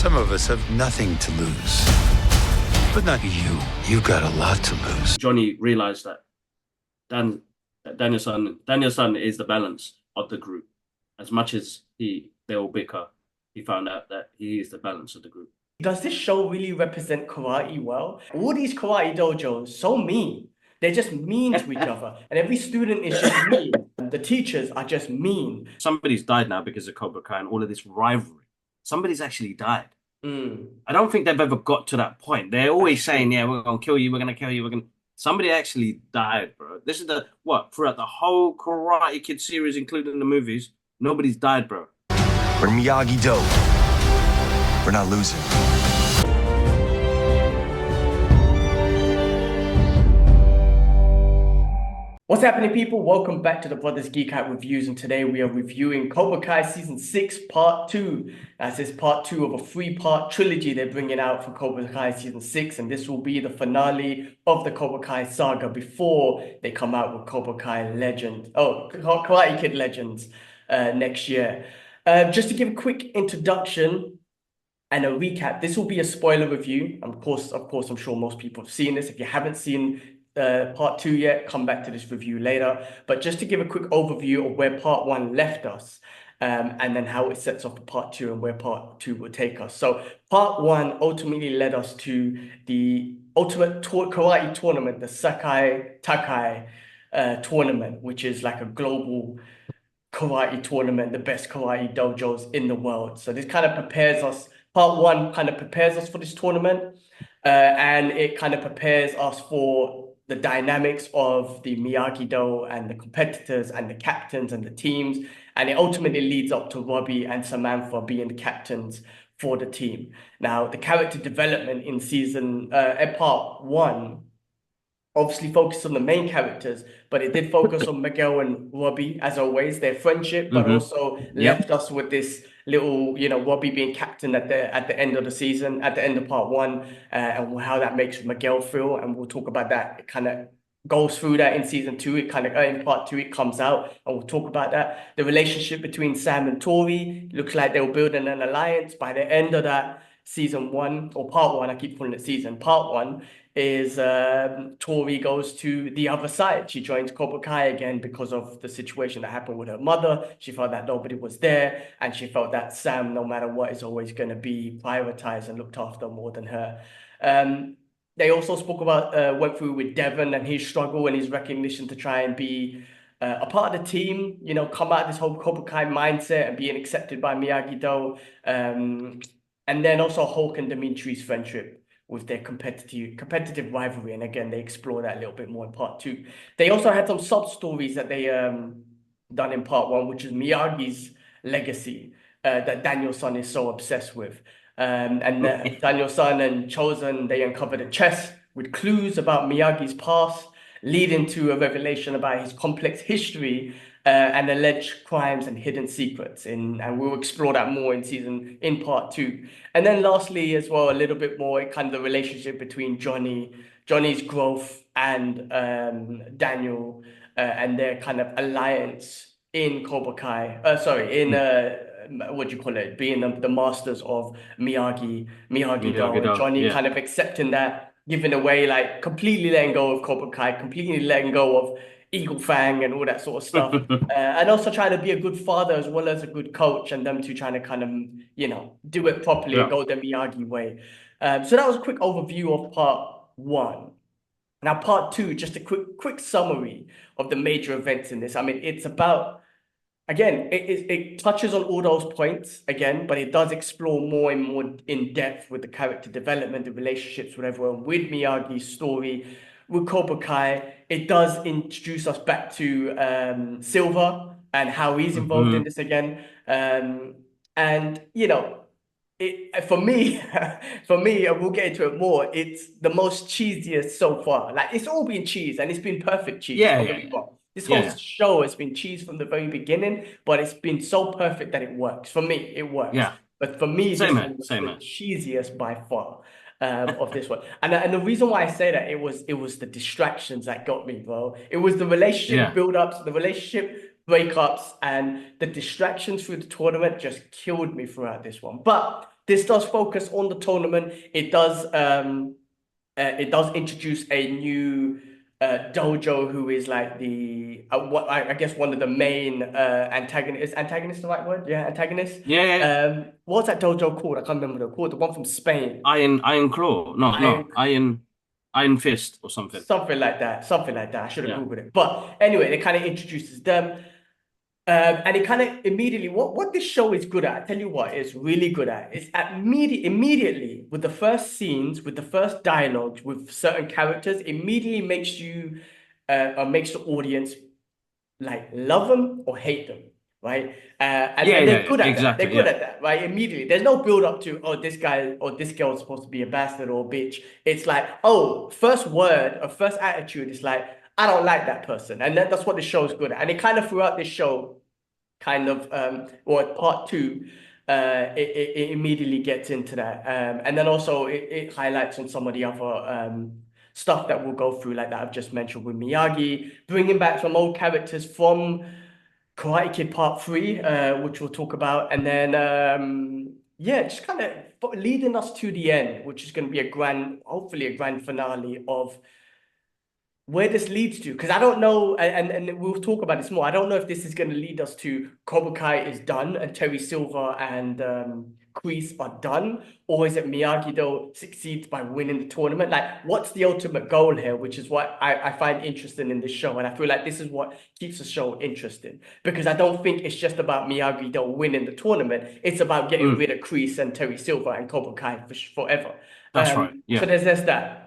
Some of us have nothing to lose. But not you. You've got a lot to lose. Johnny realized that Danielson is the balance of the group. As much as they all bicker, he found out that he is the balance of the group. Does this show really represent karate well? All these karate dojos, so mean. They're just mean to each other. And every student is just mean. The teachers are just mean. Somebody's died now because of Cobra Kai and all of this rivalry. Somebody's actually died. Mm. I don't think they've ever got to that point. They're always saying, yeah, we're going to kill you, we're going to kill you, Somebody actually died, bro. This is throughout the whole Karate Kid series, including the movies, nobody's died, bro. We're Miyagi-Do. We're not losing. What's happening, people? Welcome back to the Brothers Geek Out Reviews, and today we are reviewing Cobra Kai Season 6, Part 2. This is Part 2 of a 3-part trilogy they're bringing out for Cobra Kai Season 6, and this will be the finale of the Cobra Kai saga before they come out with Cobra Kai Karate Kid Legends next year. Just to give a quick introduction and a recap, this will be a spoiler review. Of course, I'm sure most people have seen this. If you haven't seen Part 2 yet, come back to this review later. But just to give a quick overview of where Part 1 left us, and then how it sets off to Part 2 and where Part 2 will take us. So Part 1 ultimately led us to the ultimate karate tournament, the Sakai Takai tournament, which is like a global karate tournament, the best karate dojos in the world. So this kind of prepares us. Part 1 kind of prepares us for this tournament, and it kind of prepares us for the dynamics of the Miyagi-Do and the competitors and the captains and the teams. And it ultimately leads up to Robbie and Samantha being the captains for the team. Now, the character development in Part 1 obviously focused on the main characters, but it did focus on Miguel and Robbie, as always, their friendship, but also left us with this little, Robbie being captain at the end of the season, at the end of Part 1, and how that makes Miguel feel. And we'll talk about that. It kind of goes through that in Season 2. It kind of, in Part 2, it comes out, and we'll talk about that. The relationship between Sam and Tori looks like they were building an alliance. By the end of that Season 1, or Part 1, I keep calling it season, Part 1, is Tori goes to the other side. She joins Cobra Kai again because of the situation that happened with her mother. She felt that nobody was there, and she felt that Sam, no matter what, is always going to be prioritized and looked after more than her. They also went through with Devon and his struggle and his recognition to try and be a part of the team, come out of this whole Cobra Kai mindset and being accepted by Miyagi-Do. And then also Hulk and Dimitri's friendship with their competitive rivalry. And again, they explore that a little bit more in Part 2. They also had some sub-stories that they done in Part 1, which is Miyagi's legacy that Daniel-san is so obsessed with. Daniel-san and Chosen, they uncovered a chest with clues about Miyagi's past, leading to a revelation about his complex history and alleged crimes and hidden secrets. And we'll explore that more in Part 2. And then lastly, as well, a little bit more kind of the relationship between Johnny's growth and Daniel, and their kind of alliance in Cobra Kai. Being the masters of Miyagi-Do, and Johnny kind of accepting that, giving away, like completely letting go of Cobra Kai, completely letting go of Eagle Fang and all that sort of stuff, and also trying to be a good father as well as a good coach, and them two trying to kind of, do it properly and go the Miyagi way. So that was a quick overview of Part 1. Now, Part 2, just a quick summary of the major events in this. I mean, it's about, again, it touches on all those points again, but it does explore more and more in depth with the character development, the relationships with everyone, with Miyagi's story, with Cobra Kai. It does introduce us back to Silver and how he's involved in this again. For me, we'll get into it more. It's the most cheesiest so far. Like, it's all been cheese, and it's been perfect cheese. This whole show has been cheese from the very beginning, but it's been so perfect that it works. For me, it works. Yeah. But for me, this was the cheesiest by far of this one. And the reason why I say that, it was the distractions that got me, bro. It was the relationship build-ups, the relationship breakups, and the distractions through the tournament just killed me throughout this one. But this does focus on the tournament. It does introduce a new dojo who is like the what I guess one of the main antagonists. Antagonist the right word? Yeah, antagonist. Yeah. What's that dojo called? I can't remember the called. The one from Spain. Iron Claw. No, Iron Iron Fist or something. Something like that. Something like that. I should have Yeah. Googled it. But anyway, it kind of introduces them. And it kind of immediately what this show is good at, I tell you what, it's really good at. It's at immediately with the first scenes, with the first dialogues, with certain characters, immediately makes you or makes the audience like love them or hate them, right? And they're good at that. Exactly. They're good at that, right? Immediately. There's no build up to, oh, this guy or this girl is supposed to be a bastard or a bitch. It's like, oh, first word or first attitude is like, I don't like that person. And that's what the show is good at. And it kind of throughout this show, or part two, it immediately gets into that. And then also it highlights on some of the other stuff that we'll go through, like that I've just mentioned with Miyagi, bringing back some old characters from Karate Kid Part 3, which we'll talk about. And then, yeah, just kind of leading us to the end, which is going to be hopefully a grand finale of where this leads to, because I don't know, and we'll talk about this more. I don't know if this is going to lead us to Cobra Kai is done and Terry Silver and Kreese are done, or is it Miyagi-Do succeeds by winning the tournament? Like, what's the ultimate goal here? Which is what I find interesting in this show, and I feel like this is what keeps the show interesting, because I don't think it's just about Miyagi-Do winning the tournament. It's about getting rid of Kreese and Terry Silver and Cobra Kai forever. That's right. Yeah. So there's that.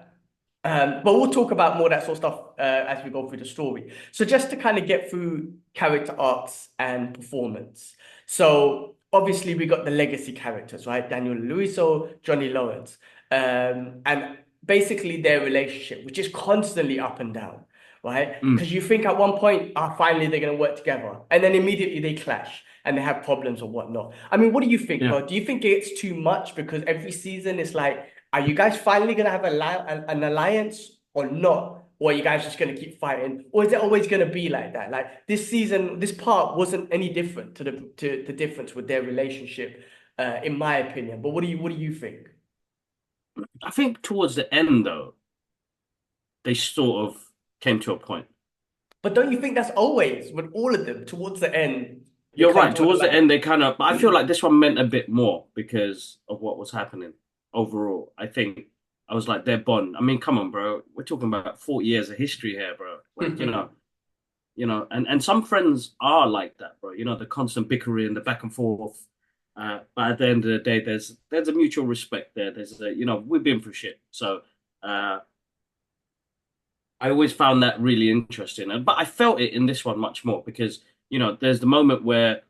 But we'll talk about more of that sort of stuff as we go through the story. So just to kind of get through character arcs and performance. So obviously we got the legacy characters, right? Daniel LaRusso, Johnny Lawrence. And basically their relationship, which is constantly up and down, right? Because you think at one point, finally they're going to work together. And then immediately they clash and they have problems or whatnot. I mean, what do you think, bro? Do you think it's too much? Because every season it's like, are you guys finally going to have an alliance or not? Or are you guys just going to keep fighting? Or is it always going to be like that? Like this season, this part wasn't any different to the difference with their relationship, in my opinion. But what do you think? I think towards the end, though, they sort of came to a point. But don't you think that's always with all of them towards the end? You're right. Towards the end, they kind of. I feel like this one meant a bit more because of what was happening overall. I think I was like their bond. I mean, come on, bro. We're talking about 40 years of history here, bro. Like, and some friends are like that, bro. You know, the constant bickering, the back and forth. But at the end of the day, there's a mutual respect there. There's we've been through shit. So I always found that really interesting. But I felt it in this one much more because, there's the moment where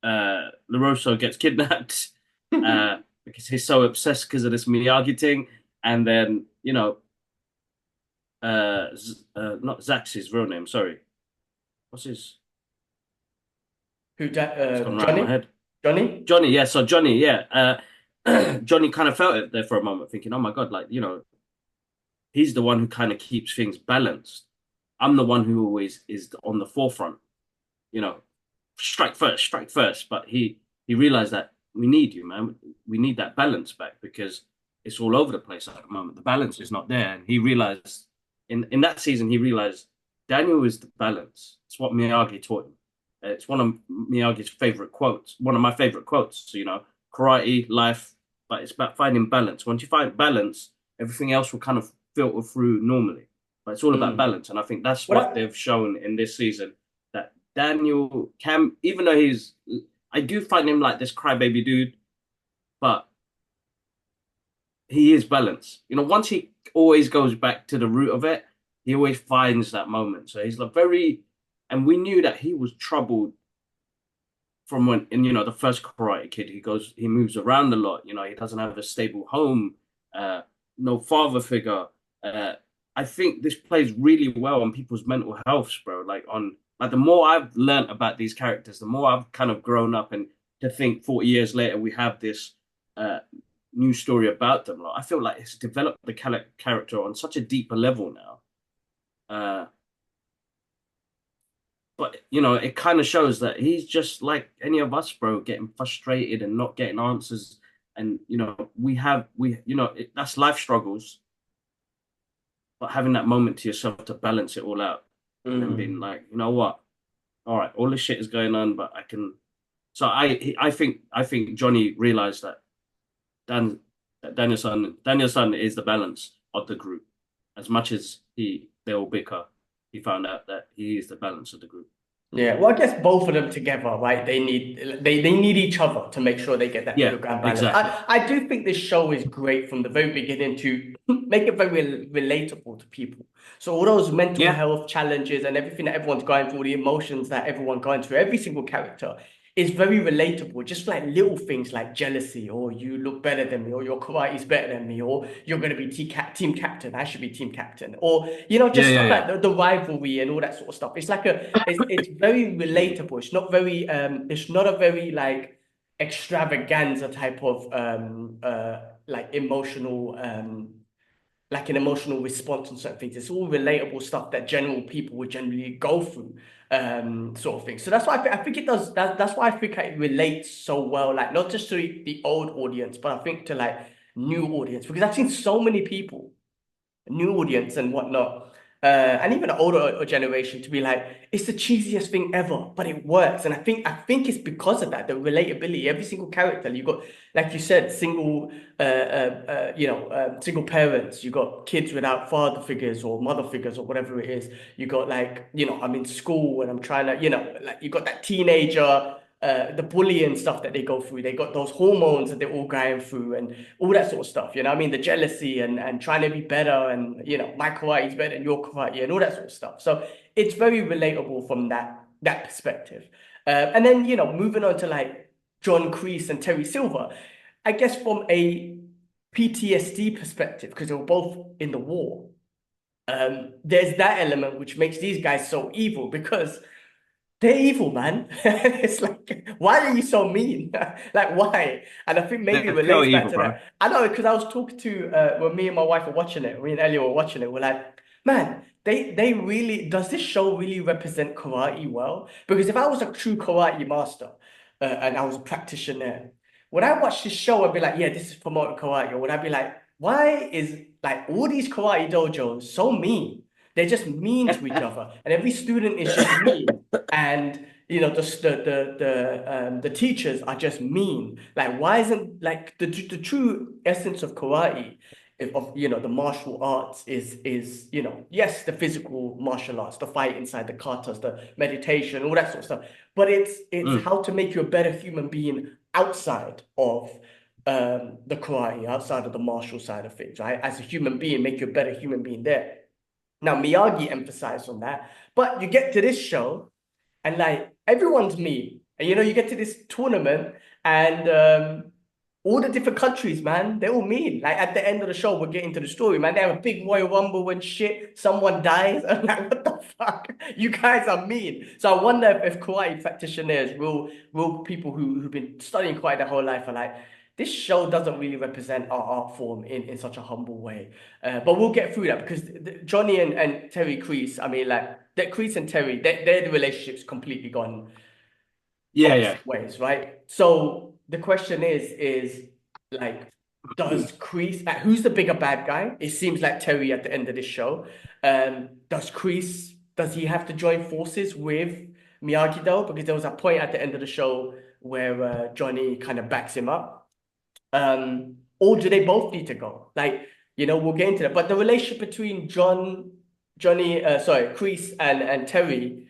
LaRusso gets kidnapped because he's so obsessed because of this Miyagi thing. And then, not Zach's his real name, sorry. What's his? Who, It's gone right in Johnny? my head. Johnny? Johnny, yeah. So Johnny, yeah. Johnny kind of felt it there for a moment, thinking, oh my God, like, he's the one who kind of keeps things balanced. I'm the one who always is on the forefront, strike first. But he realized that we need you, man. We need that balance back because it's all over the place at the moment. The balance is not there. And he realized in that season, he realized Daniel is the balance. It's what Miyagi taught him. It's one of Miyagi's favorite quotes, one of my favorite quotes. So, karate, life, but it's about finding balance. Once you find balance, everything else will kind of filter through normally. But it's all about balance. And I think that's what they've shown in this season, that Daniel can, even though I do find him like this crybaby dude, but he is balanced. Once he always goes back to the root of it, he always finds that moment. So he's like and we knew that he was troubled from when, the first Karate Kid, he moves around a lot. He doesn't have a stable home, no father figure. I think this plays really well on people's mental health, bro. Like the more I've learned about these characters, the more I've kind of grown up, and to think 40 years later we have this new story about them. Like, I feel like it's developed the character on such a deeper level now. But it kind of shows that he's just like any of us, bro, getting frustrated and not getting answers And that's life struggles, but having that moment to yourself to balance it all out, and then being like, you know what, all right, all this shit is going on, but I can. So I think Johnny realized that Danielson is the balance of the group. As much as they all bicker, he found out that he is the balance of the group. Yeah, well, I guess both of them together, right? They need each other to make sure they get that middle ground balance. Exactly. I do think this show is great from the very beginning to make it very relatable to people. So all those mental health challenges and everything that everyone's going through, the emotions that everyone's going through, every single character is very relatable. Just like little things like jealousy, or you look better than me, or your karate is better than me, or you're going to be team captain. I should be team captain, or just stuff like the rivalry and all that sort of stuff. It's like it's very relatable. It's not a very like extravaganza type of like emotional like an emotional response on certain things. It's all relatable stuff that general people would generally go through, sort of thing. So that's why I think it does. That's why I think it relates so well, like not just to the old audience, but I think to like new audience, because I've seen so many people, new audience and whatnot, and even the older generation to be like, it's the cheesiest thing ever, but it works. And I think it's because of that, the relatability. Every single character, you got, like you said, single single parents, you got kids without father figures or mother figures or whatever it is. You got like, I'm in school and I'm trying to, like you got that teenager, the bullying stuff that they go through. They got those hormones that they're all going through and all that sort of stuff. You know what I mean? The jealousy and trying to be better and, my karate is better than your karate and all that sort of stuff. So it's very relatable from that perspective. And then, moving on to like John Kreese and Terry Silver, I guess from a PTSD perspective, because they were both in the war, there's that element which makes these guys so evil, because they're evil, man. It's like, why are you so mean? Like, why? And I think maybe it They're pure relates back evil, to bro. that. I know, because I was talking to when me and my wife were watching it, me and Ellie were watching it, we're like, man, they really, does this show really represent karate well? Because if I was a true karate master and I was a practitioner, would I watch this show and be like, yeah, this is promoting karate? Or would I be like, why is like all these karate dojos so mean? They're just mean to each other, and every student is just mean. And the teachers are just mean. Like, why isn't like the true essence of karate, of the martial arts is yes, the physical martial arts, the fight inside the katas, the meditation, all that sort of stuff, but it's how to make you a better human being outside of the karate, outside of the martial side of things, right? As a human being, make you a better human being there. Now, Miyagi emphasized on that, but you get to this show and like everyone's mean. And you get to this tournament and all the different countries, man, they're all mean. Like at the end of the show, we're getting to the story, man. They have a big Royal Rumble when shit, someone dies. I'm like, what the fuck? You guys are mean. So I wonder if karate practitioners, real people who've been studying karate their whole life are like, this show doesn't really represent our art form in such a humble way. But we'll get through that, because Johnny and Terry Crease, I mean, like, Crease and Terry, their relationship's completely gone opposite ways, right? So the question is like, does Crease, who's the bigger bad guy? It seems like Terry at the end of this show. Does Crease, does he have to join forces with Miyagi-Do? Because there was a point at the end of the show where Johnny kind of backs him up. Or do they both need to go? Like, we'll get into that. But the relationship between Kreese and Terry,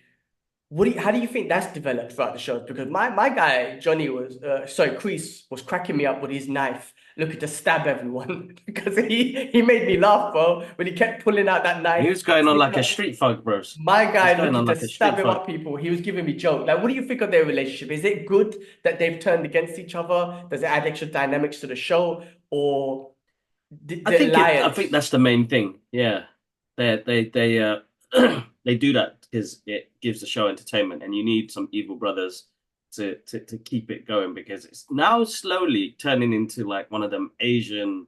how do you think that's developed throughout the shows? Because my guy, Kreese was cracking me up with his knife, looking to stab everyone because he made me laugh, bro, when he kept pulling out that knife. He was going on like a street thug, bros. My guy looking to stab him up people. He was giving me joke. Like, what do you think of their relationship? Is it good that they've turned against each other? Does it add extra dynamics to the show? Or I think that's the main thing. Yeah. They they do that because it gives the show entertainment, and you need some evil brothers to keep it going, because it's now slowly turning into like one of them Asian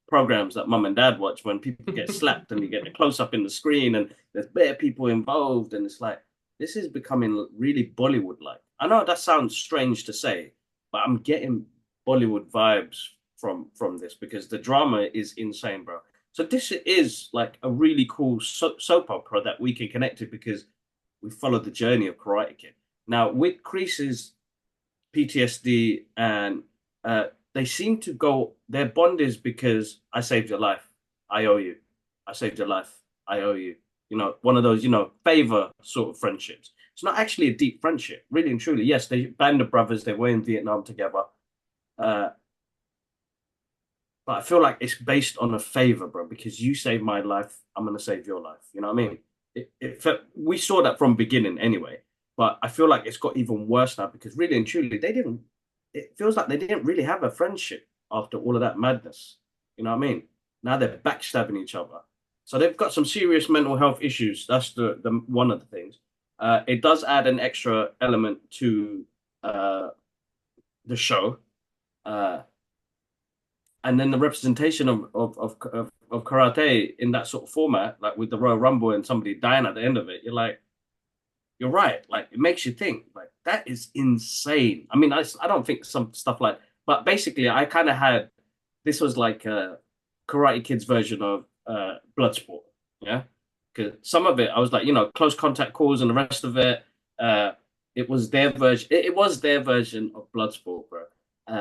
programs that mum and dad watch, when people get slapped and you get a close up in the screen and there's bare people involved, and it's like, this is becoming really Bollywood like. I know that sounds strange to say, but I'm getting Bollywood vibes from this because the drama is insane, bro. So this is like a really cool soap opera that we can connect to because we follow the journey of Karate Kid. Now with Crease's PTSD and they seem to go. Their bond is because I saved your life, I owe you. I saved your life, I owe you. You know, one of those favor sort of friendships. It's not actually a deep friendship, really and truly. Yes, they band of brothers. They were in Vietnam together. Uh, but I feel like it's based on a favor, bro, because you saved my life, I'm gonna save your life. You know what I mean? We saw that from beginning anyway, but I feel like it's got even worse now because really and truly, they didn't. It feels like they didn't really have a friendship after all of that madness. You know what I mean? Now they're backstabbing each other, so they've got some serious mental health issues. That's the one of the things. It does add an extra element to the show. Uh, and then the representation of karate in that sort of format, like with the Royal Rumble and somebody dying at the end of it, you're like, you're right. Like it makes you think, like that is insane. I mean, I don't think some stuff like, but basically, I kind of had this was like a Karate Kid's version of Bloodsport, yeah. Because some of it, I was like, close contact calls and the rest of it, it was their version. It was their version of Bloodsport, bro.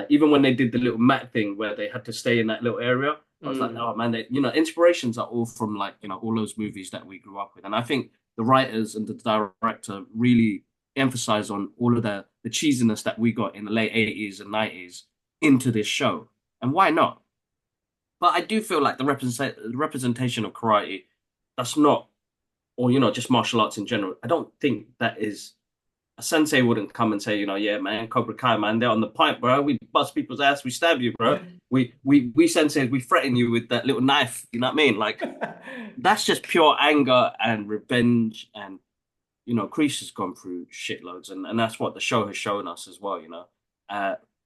Even when they did the little mat thing where they had to stay in that little area, I was like, oh man, inspirations are all from like, all those movies that we grew up with. And I think the writers and the director really emphasize on all of the cheesiness that we got in the late 80s and 90s into this show. And why not? But I do feel like the representation of karate, that's not, or, just martial arts in general, I don't think that is a sensei wouldn't come and say, yeah, man, Cobra Kai, man, they're on the pipe, bro. We bust people's ass, we stab you, bro. We senseis, we threaten you with that little knife. You know what I mean? Like, that's just pure anger and revenge. And, Kreese has gone through shitloads. And that's what the show has shown us as well,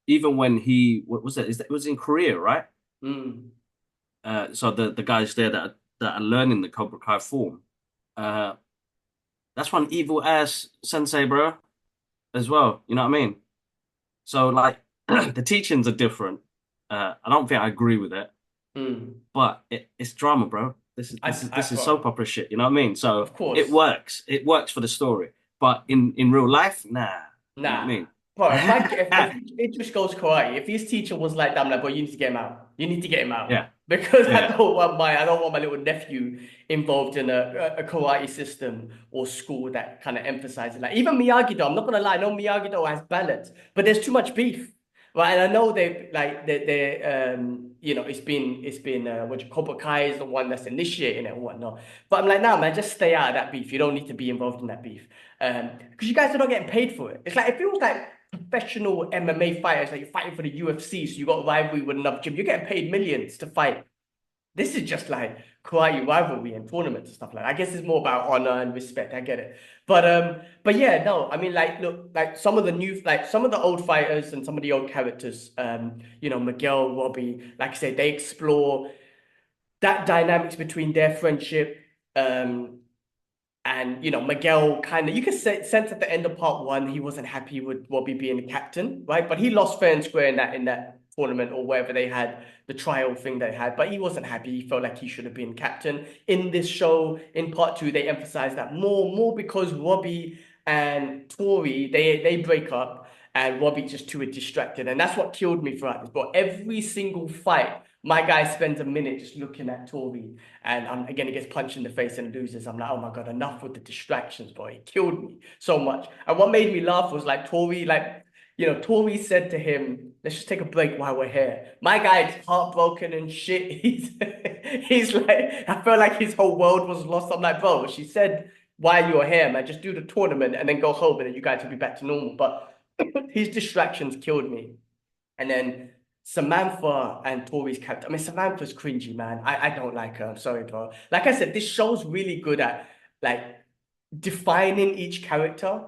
even when what was it? It was in Korea, right? So the guys there that are learning the Cobra Kai form, that's one evil ass sensei, bro, as well. You know what I mean? So like the teachings are different. I don't think I agree with it, but it's drama, bro. This is soap opera shit. You know what I mean? So of course it works. It works for the story, but in real life, nah. You know what I mean? Bro, if it just goes karate, if his teacher was like that, I'm like, bro, you need to get him out. You need to get him out. Yeah. Because I don't want my little nephew involved in a karate system or school that kind of emphasizes like even Miyagi-Do. I'm not gonna lie, I know Miyagi-Do has balance, but there's too much beef. Right, and I know it's been Cobra Kai is the one that's initiating it and whatnot. But I'm like, nah, man, just stay out of that beef. You don't need to be involved in that beef. Because you guys are not getting paid for it. It's like it feels like professional MMA fighters, like you're fighting for the UFC, so you got a rivalry with another gym. You're getting paid millions to fight. This is just like karate rivalry and tournaments and stuff like that. I guess it's more about honor and respect. I get it. But yeah, no, I mean, like, look, like some of the old fighters and some of the old characters, Miguel, Robbie, like I said, they explore that dynamics between their friendship, and Miguel kind of you can sense at the end of part one he wasn't happy with Robbie being the captain, right? But he lost fair and square in that tournament or wherever they had the trial thing they had. But he wasn't happy. He felt like he should have been captain. In this show, in part two, they emphasize that more because Robbie and Tori they break up and Robbie's just too distracted, and that's what killed me throughout this. But every single fight, my guy spends a minute just looking at Tori, and again, he gets punched in the face and loses. I'm like, oh my God, enough with the distractions, bro. It killed me so much. And what made me laugh was like Tori, Tori said to him, let's just take a break while we're here. My guy's heartbroken and shit. He's like, I felt like his whole world was lost. I'm like, bro, she said, while you're here, man, just do the tournament and then go home and then you guys will be back to normal. But his distractions killed me. And then Samantha and Tori's character. I mean, Samantha's cringy, man. I don't like her. I'm sorry, bro. Like I said, this show's really good at like defining each character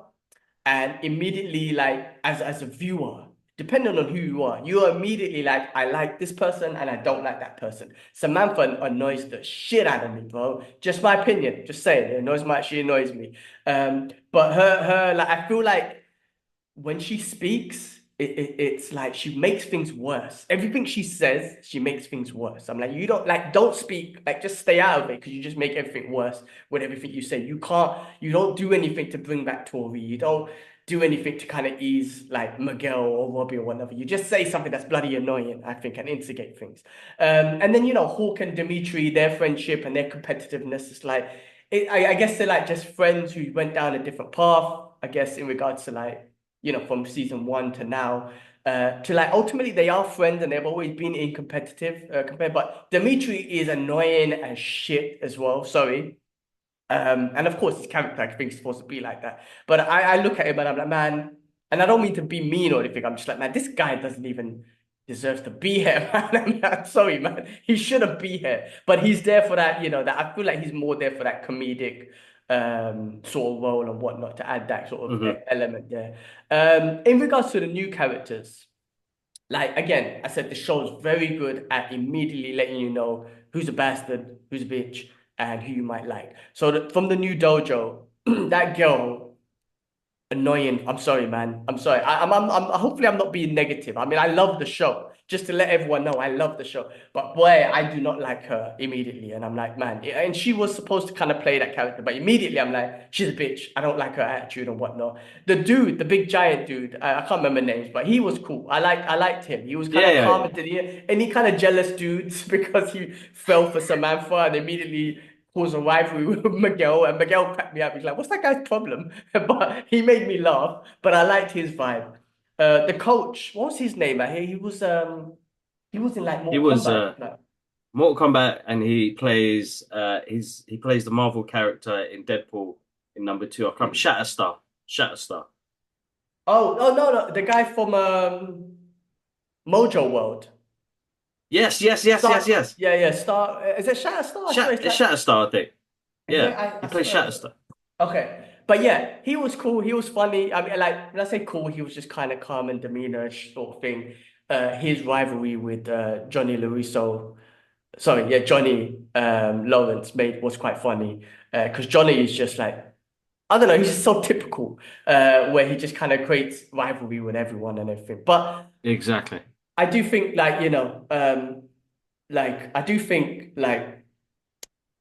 and immediately like as a viewer, depending on who you're immediately like, I like this person and I don't like that person. Samantha annoys the shit out of me, bro. Just my opinion. Just saying, she annoys me. But her like I feel like when she speaks, it's like she makes things worse. Everything she says, she makes things worse. I'm like, you don't speak, like just stay out of it because you just make everything worse with everything you say. You don't do anything to bring back Tori. You don't do anything to kind of ease like Miguel or Robbie or whatever. You just say something that's bloody annoying, I think, and instigate things. And then Hawk and Dimitri, their friendship and their competitiveness is like, I guess they're like just friends who went down a different path, I guess, in regards to like, from season 1 to now, to like ultimately they are friends and they've always been in compared. But Dimitri is annoying as shit as well. Sorry. And of course his character, I think, is supposed to be like that. But I look at him and I'm like, man, and I don't mean to be mean or anything. I'm just like, man, this guy doesn't even deserve to be here, man. I'm sorry, man. He shouldn't be here. But he's there for that, that I feel like he's more there for that comedic sort of role and whatnot to add that sort of element there. In regards to the new characters, like again, I said the show's very good at immediately letting you know who's a bastard, who's a bitch, and who you might like. So from the new dojo, that girl, annoying. I'm sorry, man. I'm sorry. I'm hopefully I'm not being negative. I mean, I love the show. Just to let everyone know, I love the show. But boy, I do not like her immediately. And I'm like, man, and she was supposed to kind of play that character, but immediately I'm like, she's a bitch. I don't like her attitude and whatnot. The dude, the big giant dude, I can't remember names, but he was cool. I liked him. He was kind of calm to the end. Any kind of jealous dudes because he fell for Samantha and immediately caused a rivalry with Miguel, and Miguel cracked me up. He's like, "What's that guy's problem?" But he made me laugh. But I liked his vibe. The coach, what was his name? He was in like He Mortal was Kombat. Mortal Kombat, and he plays he plays the Marvel character in Deadpool in #2. I can't Shatterstar. Shatterstar. No, the guy from Mojo World. Yes. Yeah. Star. Is it Shatterstar? It's Shatterstar, I think. Yeah, he plays swear. Shatterstar. Okay. But yeah, he was cool. He was funny. I mean, like, when I say cool, he was just kind of calm and demeanor sort of thing. His rivalry with Johnny Lawrence, Johnny Lawrence was quite funny. Because Johnny is just like, I don't know, he's just so typical, where he just kind of creates rivalry with everyone and everything. But Exactly. I do think I do think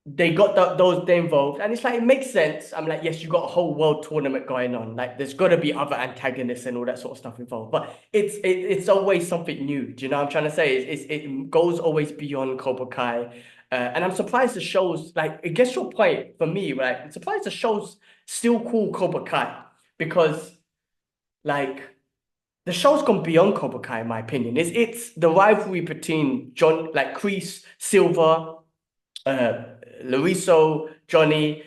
they got they involved, and it's like it makes sense. I'm like, yes, you got a whole world tournament going on. Like, there's got to be other antagonists and all that sort of stuff involved. But it's always something new. Do you know what I'm trying to say? It goes always beyond Cobra Kai, and I'm surprised the show's like. It gets your point for me, right? I'm surprised the show's still called Cobra Kai because like. The show's gone beyond Cobra Kai, in my opinion. It's the rivalry between Kreese, Silver, Lariso, Johnny,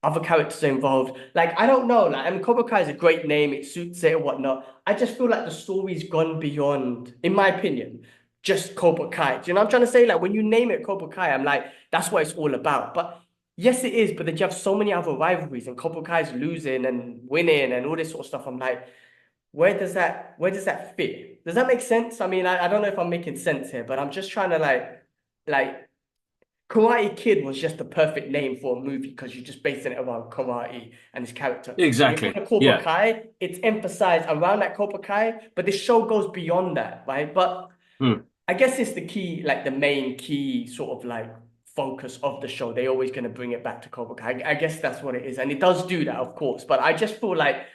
other characters involved. Like, I don't know. Like, I mean, Cobra Kai is a great name. It suits it and whatnot. I just feel like the story's gone beyond, in my opinion, just Cobra Kai. Do you know what I'm trying to say? Like, when you name it Cobra Kai, I'm like, that's what it's all about. But yes, it is. But then you have so many other rivalries, and Cobra Kai's losing and winning and all this sort of stuff. I'm like, where does that fit? Does that make sense? I mean, I don't know if I'm making sense here, but I'm just trying to like Karate Kid was just the perfect name for a movie because you're just basing it around karate and his character. Exactly. Cobra Kai, it's emphasized around that Cobra Kai, but this show goes beyond that, right? But I guess it's the key, like the main key sort of like focus of the show. They're always going to bring it back to Cobra Kai. I guess that's what it is. And it does do that, of course. But I just feel like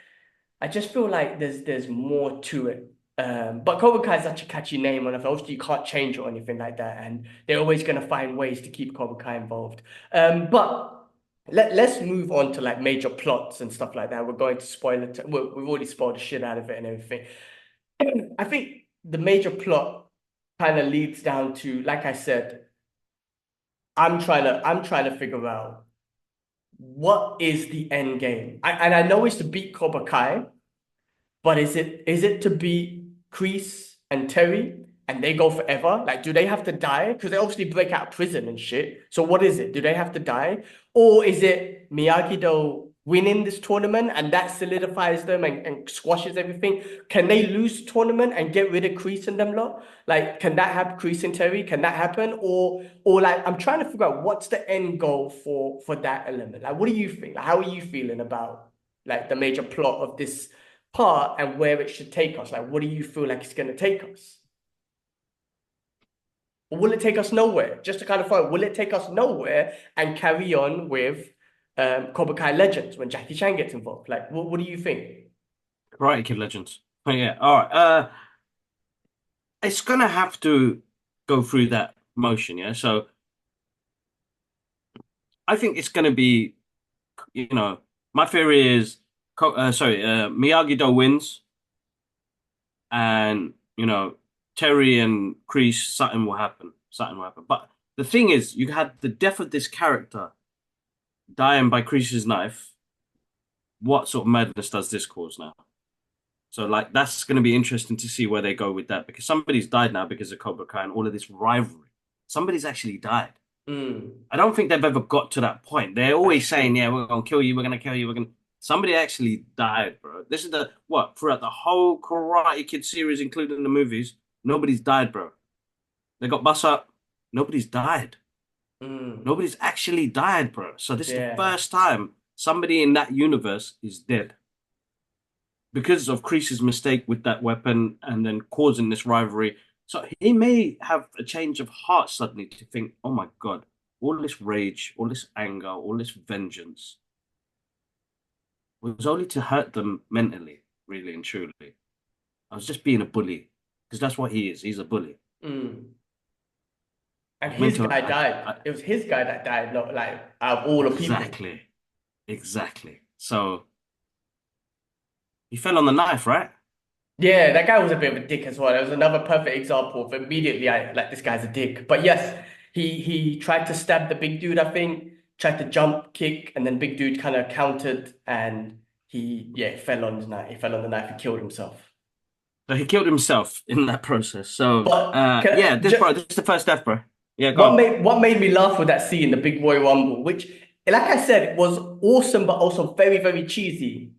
there's more to it. But Cobra Kai is such a catchy name, and obviously you can't change it or anything like that. And they're always going to find ways to keep Cobra Kai involved. But let's move on to like major plots and stuff like that. We're going to spoil it. We've already spoiled the shit out of it and everything. I think the major plot kind of leads down to, like I said, I'm trying to figure out what is the end game. And I know it's to beat Cobra Kai, but is it to beat Kreese and Terry and they go forever? Like, do they have to die? Because they obviously break out of prison and shit. So what is it? Do they have to die? Or is it Miyagi-Do winning this tournament and that solidifies them and squashes everything? Can they lose the tournament and get rid of Kreese and them lot? Like, can that happen, Kreese and Terry? Can that happen? Or like, I'm trying to figure out what's the end goal for that element. Like, what do you think? Like, how are you feeling about like the major plot of this part and where it should take us? Like, what do you feel like it's going to take us? Or will it take us nowhere? Just to kind of find, will it take us nowhere and carry on with Cobra Kai Legends when Jackie Chan gets involved? Like, what do you think? Karate Kid Legends. Oh, yeah. All right. It's gonna have to go through that motion, yeah. So I think it's gonna be, my theory is, Miyagi-Do wins, and Terry and Kreese, something will happen. Something will happen. But the thing is, you had the death of this character dying by Kreese's knife. What sort of madness does this cause now? So, like, that's going to be interesting to see where they go with that, because somebody's died now because of Cobra Kai and all of this rivalry. Somebody's actually died. I don't think they've ever got to that point. They're always saying, "Yeah, we're gonna kill you. We're gonna kill you. We're gonna." Somebody actually died, bro. This is throughout the whole Karate Kid series, including the movies, nobody's died, bro. They got bust up. Nobody's died. Nobody's actually died, bro. So this is the first time somebody in that universe is dead because of Kreese's mistake with that weapon and then causing this rivalry. So he may have a change of heart suddenly to think, oh my God, all this rage, all this anger, all this vengeance was only to hurt them mentally, really and truly. I was just being a bully, because that's what he is. He's a bully. And his guy died. It was his guy that died, not like out of all the people. Exactly. So he fell on the knife, right? Yeah, that guy was a bit of a dick as well. It was another perfect example of immediately I like this guy's a dick. But yes, he tried to stab the big dude, I think, tried to jump kick, and then big dude kind of countered and he fell on his knife. He fell on the knife and killed himself. So he killed himself in that process. So this is the first death, bro. Yeah, go on. What made me laugh with that scene, the Big Roy Rumble, which, like I said, was awesome but also very, very cheesy,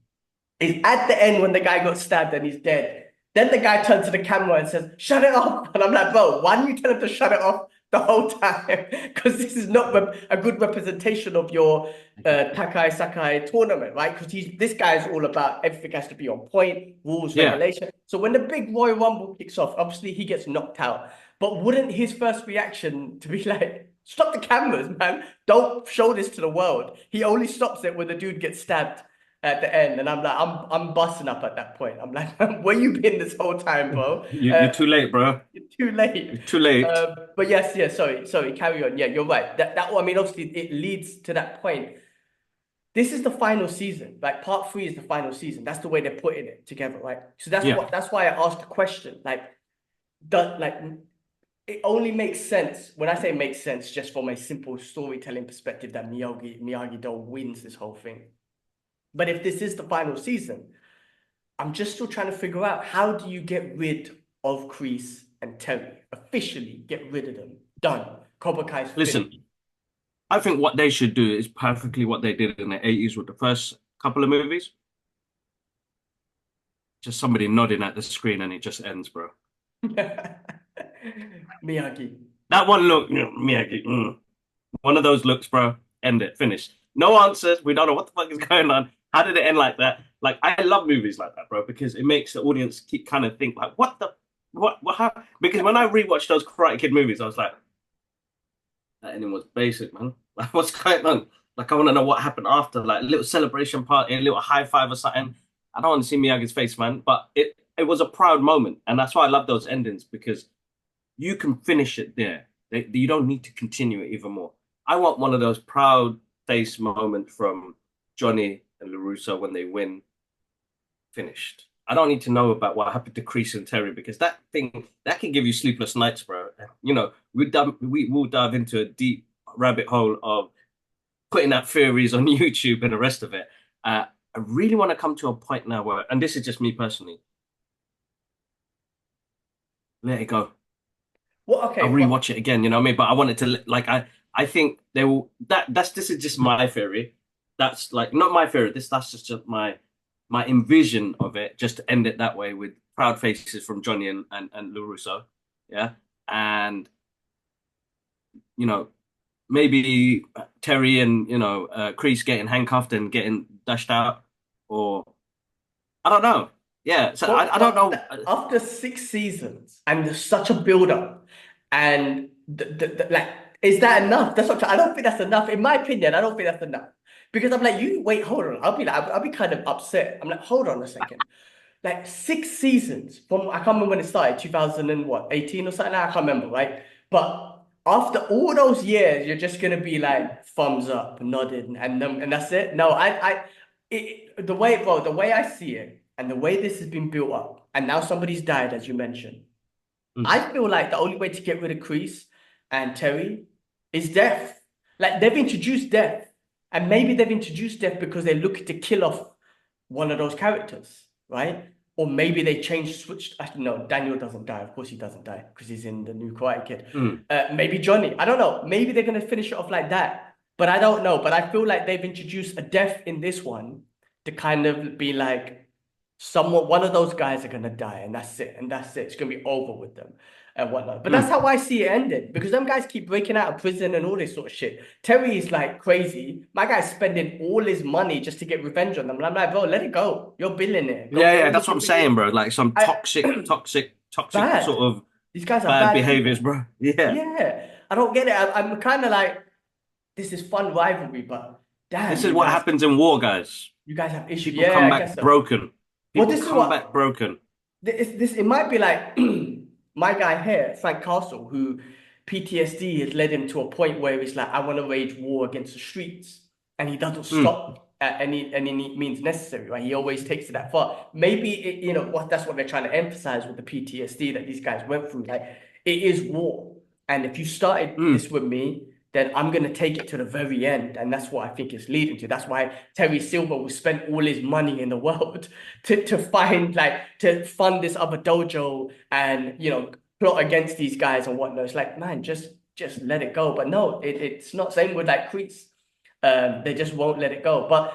is at the end when the guy got stabbed and he's dead. Then the guy turns to the camera and says, "Shut it off." And I'm like, bro, why don't you tell him to shut it off the whole time? Because this is not a good representation of your Takai Sakai tournament, right? Because this guy's all about everything has to be on point, rules, regulation. So when the big Royal Rumble kicks off, obviously he gets knocked out. But wouldn't his first reaction to be like, stop the cameras, man. Don't show this to the world. He only stops it when the dude gets stabbed at the end, and I'm like, I'm busting up at that point. I'm like, where you been this whole time, bro? You're too late, bro. You're too late. You're too late. But yes, sorry, carry on. Yeah, you're right. I mean, obviously, it leads to that point. This is the final season. Like part 3 is the final season. That's the way they're putting it together, right? So that's why I asked the question. It only makes sense when I say makes sense, just from a simple storytelling perspective, that Miyagi-Do wins this whole thing. But if this is the final season, I'm just still trying to figure out, how do you get rid of Kreese and Terry? Officially get rid of them. Done. Cobra Kai's finished. Listen, I think what they should do is perfectly what they did in the 80s with the first couple of movies. Just somebody nodding at the screen and it just ends, bro. Miyagi. That one look, Miyagi. One of those looks, bro. End it. Finish. No answers. We don't know what the fuck is going on. How did it end like that? Like, I love movies like that, bro, because it makes the audience keep kind of think like, what? How? Because when I rewatched those Karate Kid movies, I was like, that ending was basic, man. Like, what's going on? Like, I want to know what happened after. Like, a little celebration party, a little high five or something. I don't want to see Miyagi's face, man. But it was a proud moment, and that's why I love those endings, because you can finish it there. You don't need to continue it even more. I want one of those proud face moments from Johnny and LaRusso when they win. Finished. I don't need to know about what happened to Kreese and Terry, because that can give you sleepless nights, bro. You know, we will dive into a deep rabbit hole of putting out theories on YouTube and the rest of it. I really want to come to a point now where, and this is just me personally, let it go. Well, okay. I'll rewatch it again, you know what I mean? But I want it to, like, I think they will, this is just my theory. That's like, not my theory. That's just my envision of it, just to end it that way with proud faces from Johnny and LaRusso. Yeah. And, you know, maybe Terry and, Kreese getting handcuffed and getting dashed out, or I don't know. Yeah, so But, I don't know. after 6 seasons and there's such a build-up, and like, is that enough? That's what I don't think that's enough. In my opinion, I don't think that's enough. Because I'm like, you wait, hold on. I'll be kind of upset. I'm like, hold on a second. Like 6 seasons from I can't remember when it started, 2000 and what, 18 or something. I can't remember, right? But after all those years, you're just gonna be like thumbs up, nodding, and that's it. No, the way, bro, the way I see it, and the way this has been built up, and now somebody's died, as you mentioned. Mm. I feel like the only way to get rid of Kreese and Terry is death. Like they've introduced death, and maybe they've introduced death because they're looking to kill off one of those characters, right? Or maybe they switched. Actually, no, Daniel doesn't die. Of course, he doesn't die because he's in the new Karate Kid. Mm. Maybe Johnny. I don't know. Maybe they're gonna finish it off like that. But I don't know. But I feel like they've introduced a death in this one to kind of be like, one of those guys are gonna die, and that's it. And that's it. It's gonna be over with them and whatnot. But that's how I see it ended because them guys keep breaking out of prison and all this sort of shit. Terry is like crazy. My guy's spending all his money just to get revenge on them. And I'm like, bro, let it go. You're a billionaire. Yeah, that's what I'm saying, bro. Like some toxic bad. sort of These guys are bad bad behaviors, people. bro. Yeah. Yeah, I don't get it. I'm kind of like, this is fun rivalry, but damn, This is what happens in war, guys. you guys have issues. People Yeah, come I back guess so. broken. Well, People this is come what back broken. it might be like my guy here, Frank Castle, who PTSD has led him to a point where he's like, I want to wage war against the streets, and he doesn't stop at any means necessary, right? He always takes it that far. Maybe that's what they're trying to emphasize with the PTSD that these guys went through. Like, it is war, and if you started this with me, then I'm going to take it to the very end. And that's what I think it's leading to. That's why Terry Silver will spend all his money in the world to fund this other dojo and, plot against these guys and whatnot. It's like, man, just let it go. But no, it's not. Same with like Kreese. They just won't let it go. But,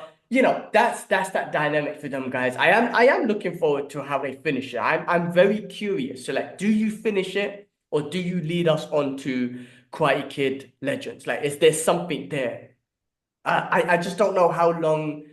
that's that dynamic for them guys. I am looking forward to how they finish it. I'm very curious. So like, do you finish it or do you lead us on to Karate Kid Legends? Like, is there something there? I just don't know how long.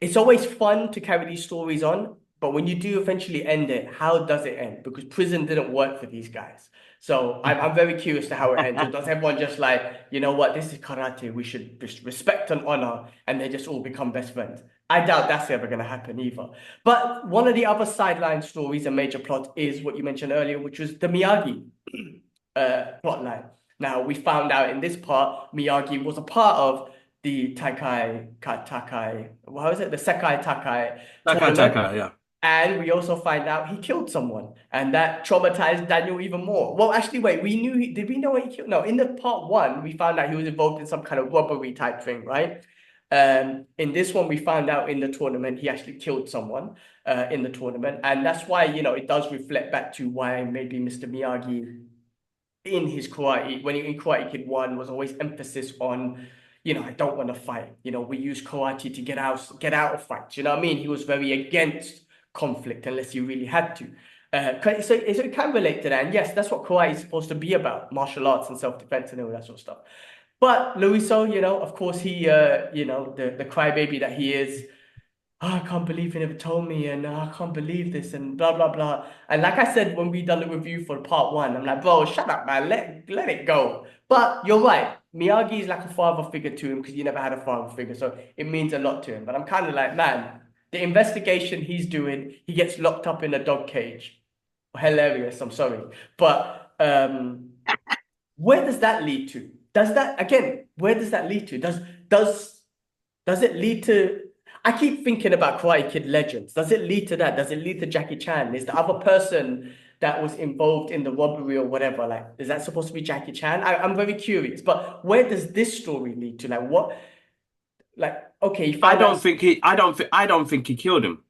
It's always fun to carry these stories on, but when you do eventually end it, how does it end? Because prison didn't work for these guys. So I'm very curious to how it ends. Or does everyone just like, you know what, this is karate, we should just respect and honor, and they just all become best friends? I doubt that's ever going to happen either. But one of the other sideline stories and major plot is what you mentioned earlier, which was the Miyagi plotline. Now, we found out in this part, Miyagi was a part of the Takai, what was it? The Sekai Takai tournament. Taka, yeah. And we also find out he killed someone, and that traumatized Daniel even more. Well, actually, wait, did we know what he killed? No, in the part one, we found out he was involved in some kind of robbery type thing, right? In this one, we found out in the tournament, he actually killed someone in the tournament. And that's why, it does reflect back to why maybe Mr. Miyagi in his karate, when in Karate Kid 1, was always emphasis on, I don't want to fight. We use karate to get out of fights. You know what I mean? He was very against conflict unless you really had to. So it can relate to that. And yes, that's what karate is supposed to be about, martial arts and self-defense and all that sort of stuff. But Luiso, of course, he, the crybaby that he is, I can't believe you never told me, and I can't believe this, and blah, blah, blah. And like I said, when we done the review for part one, I'm like, bro, shut up, man, let it go. But you're right, Miyagi is like a father figure to him because he never had a father figure, so it means a lot to him. But I'm kind of like, man, the investigation he's doing, he gets locked up in a dog cage. Hilarious, I'm sorry. But where does that lead to? Where does that lead to? Does it lead to... I keep thinking about Karate Kid Legends. Does it lead to that? Does it lead to Jackie Chan? Is the other person that was involved in the robbery or whatever, like, is that supposed to be Jackie Chan? I'm very curious. But where does this story lead to? Like, what? Like, okay, I don't think he killed him.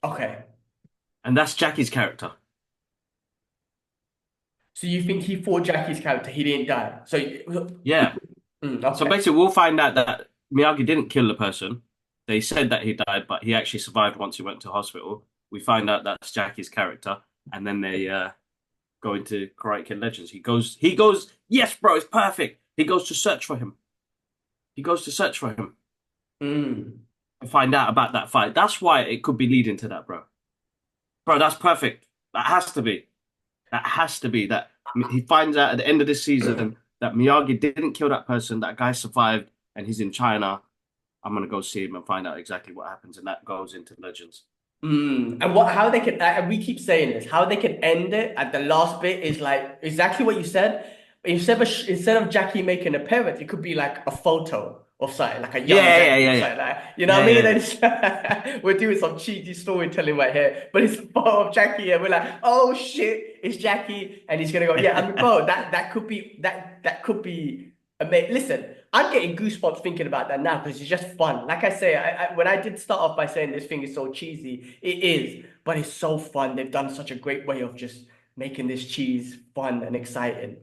Okay. And that's Jackie's character. So you think he fought Jackie's character? He didn't die. So yeah. Okay. So basically, we'll find out that Miyagi didn't kill the person. They said that he died, but he actually survived once he went to hospital. We find out that's Jackie's character, and then they go into Karate Kid Legends. He goes, yes, bro, it's perfect. He goes to search for him. To find out about that fight. That's why it could be leading to that, bro. Bro, that's perfect. That has to be. That has to be. That he finds out at the end of this season that Miyagi didn't kill that person. That guy survived, and he's in China. I'm gonna go see him and find out exactly what happens, and that goes into Legends. And how they can, and we keep saying this, how they can end it at the last bit is like exactly what you said. Instead of Jackie making a parrot, it could be like a photo of something, like a young Jackie or something like, you know what I mean? And we're doing some cheesy storytelling right here, but it's a photo of Jackie, and we're like, oh shit, it's Jackie, and he's gonna go, yeah. I mean, bro, that could be amazing. Listen, I'm getting goosebumps thinking about that now because it's just fun. Like I say, when I did start off by saying this thing is so cheesy, it is, but it's so fun. They've done such a great way of just making this cheese fun and exciting.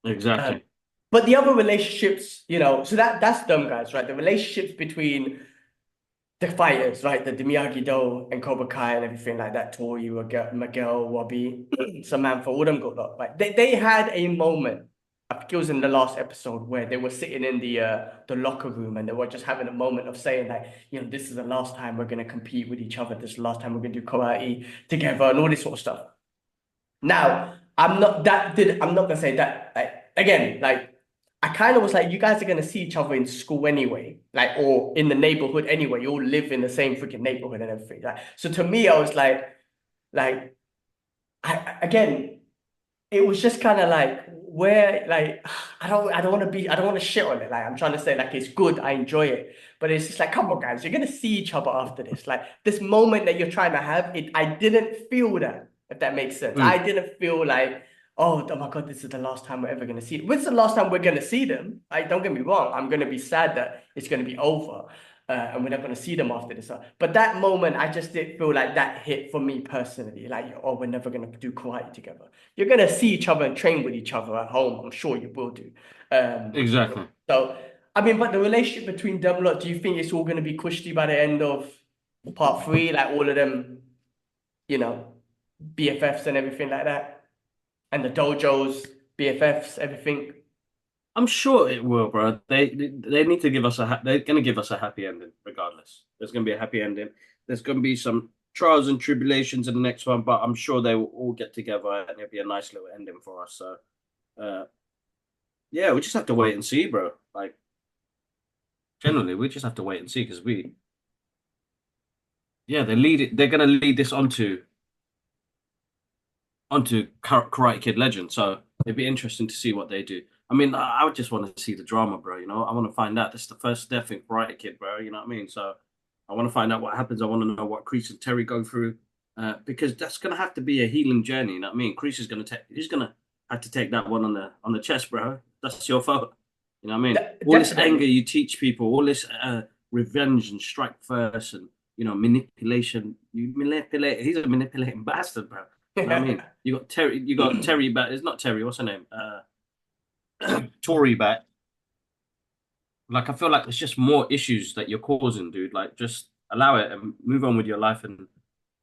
Exactly. But the other relationships, you know, so that's them guys, right? The relationships between the fighters, right? The Miyagi-Do and Cobra Kai and everything like that. Tori, Miguel, Robbie, Samantha, all them good luck. Right? They had a moment. I think it was in the last episode where they were sitting in the locker room and they were just having a moment of saying like, you know, this is the last time we're gonna compete with each other. This is the last time we're gonna do karate together and all this sort of stuff. Now, I'm not gonna say that again, like I kind of was like, you guys are gonna see each other in school anyway, like or in the neighborhood anyway. You all live in the same freaking neighborhood and everything. Like, so to me, I was like, again, it was just kind of like where like I don't want to shit on it. Like I'm trying to say like it's good, I enjoy it, but it's just like come on guys, you're gonna see each other after this. Like this moment that you're trying to have, I didn't feel that, if that makes sense. I didn't feel like oh my god, this is the last time we're ever gonna see it. When's the last time we're gonna see them? Like don't get me wrong, I'm gonna be sad that it's gonna be over. And we're not going to see them after this. But that moment, I just didn't feel like that hit for me personally. Like, oh, we're never going to do karate together. You're going to see each other and train with each other at home. I'm sure you will do. Exactly. So, I mean, but the relationship between them lot, do you think it's all going to be cushy by the end of part 3? Like all of them, you know, BFFs and everything like that? And the dojos, BFFs, everything? I'm sure it will, bro. They need to give us they're gonna give us a happy ending, regardless. There's gonna be a happy ending. There's gonna be some trials and tribulations in the next one, but I'm sure they will all get together and it'll be a nice little ending for us. So, yeah, we just have to wait and see, bro. Like, generally, we just have to wait and see because they're gonna lead this onto Karate Kid Legend. So it'd be interesting to see what they do. I mean, I would just want to see the drama, bro. You know, I want to find out. This is the first death in Karate Kid, bro. You know what I mean? So I want to find out what happens. I want to know what Kreese and Terry go through, because that's gonna have to be a healing journey. You know what I mean? Kreese is he's gonna have to take that one on the chest, bro. That's your fault. You know what I mean? All this anger you teach people, all this revenge and strike first, and you know manipulation. You manipulate. He's a manipulating bastard, bro. You know what I mean? You got Terry back. It's not Terry. What's her name? Tory back. Like I feel like it's just more issues that you're causing, dude. Like just allow it and move on with your life, and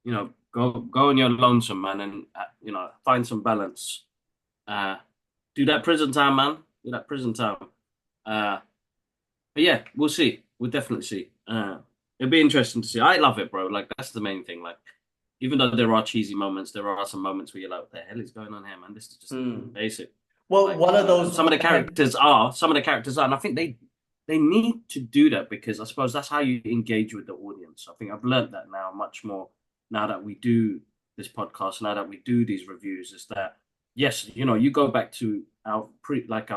you know go on your lonesome, man, and you know find some balance. Do that prison time, man. Do that prison time. But yeah, we'll see. We'll definitely see. It'll be interesting to see. I love it, bro. Like that's the main thing. Like even though there are cheesy moments, there are some moments where you're like, what the hell is going on here, man? This is just basic. Well, like, one of those. Some of the characters are, and I think they need to do that because I suppose that's how you engage with the audience. I think I've learned that now much more now that we do this podcast, now that we do these reviews, is that yes, you know, you go back to our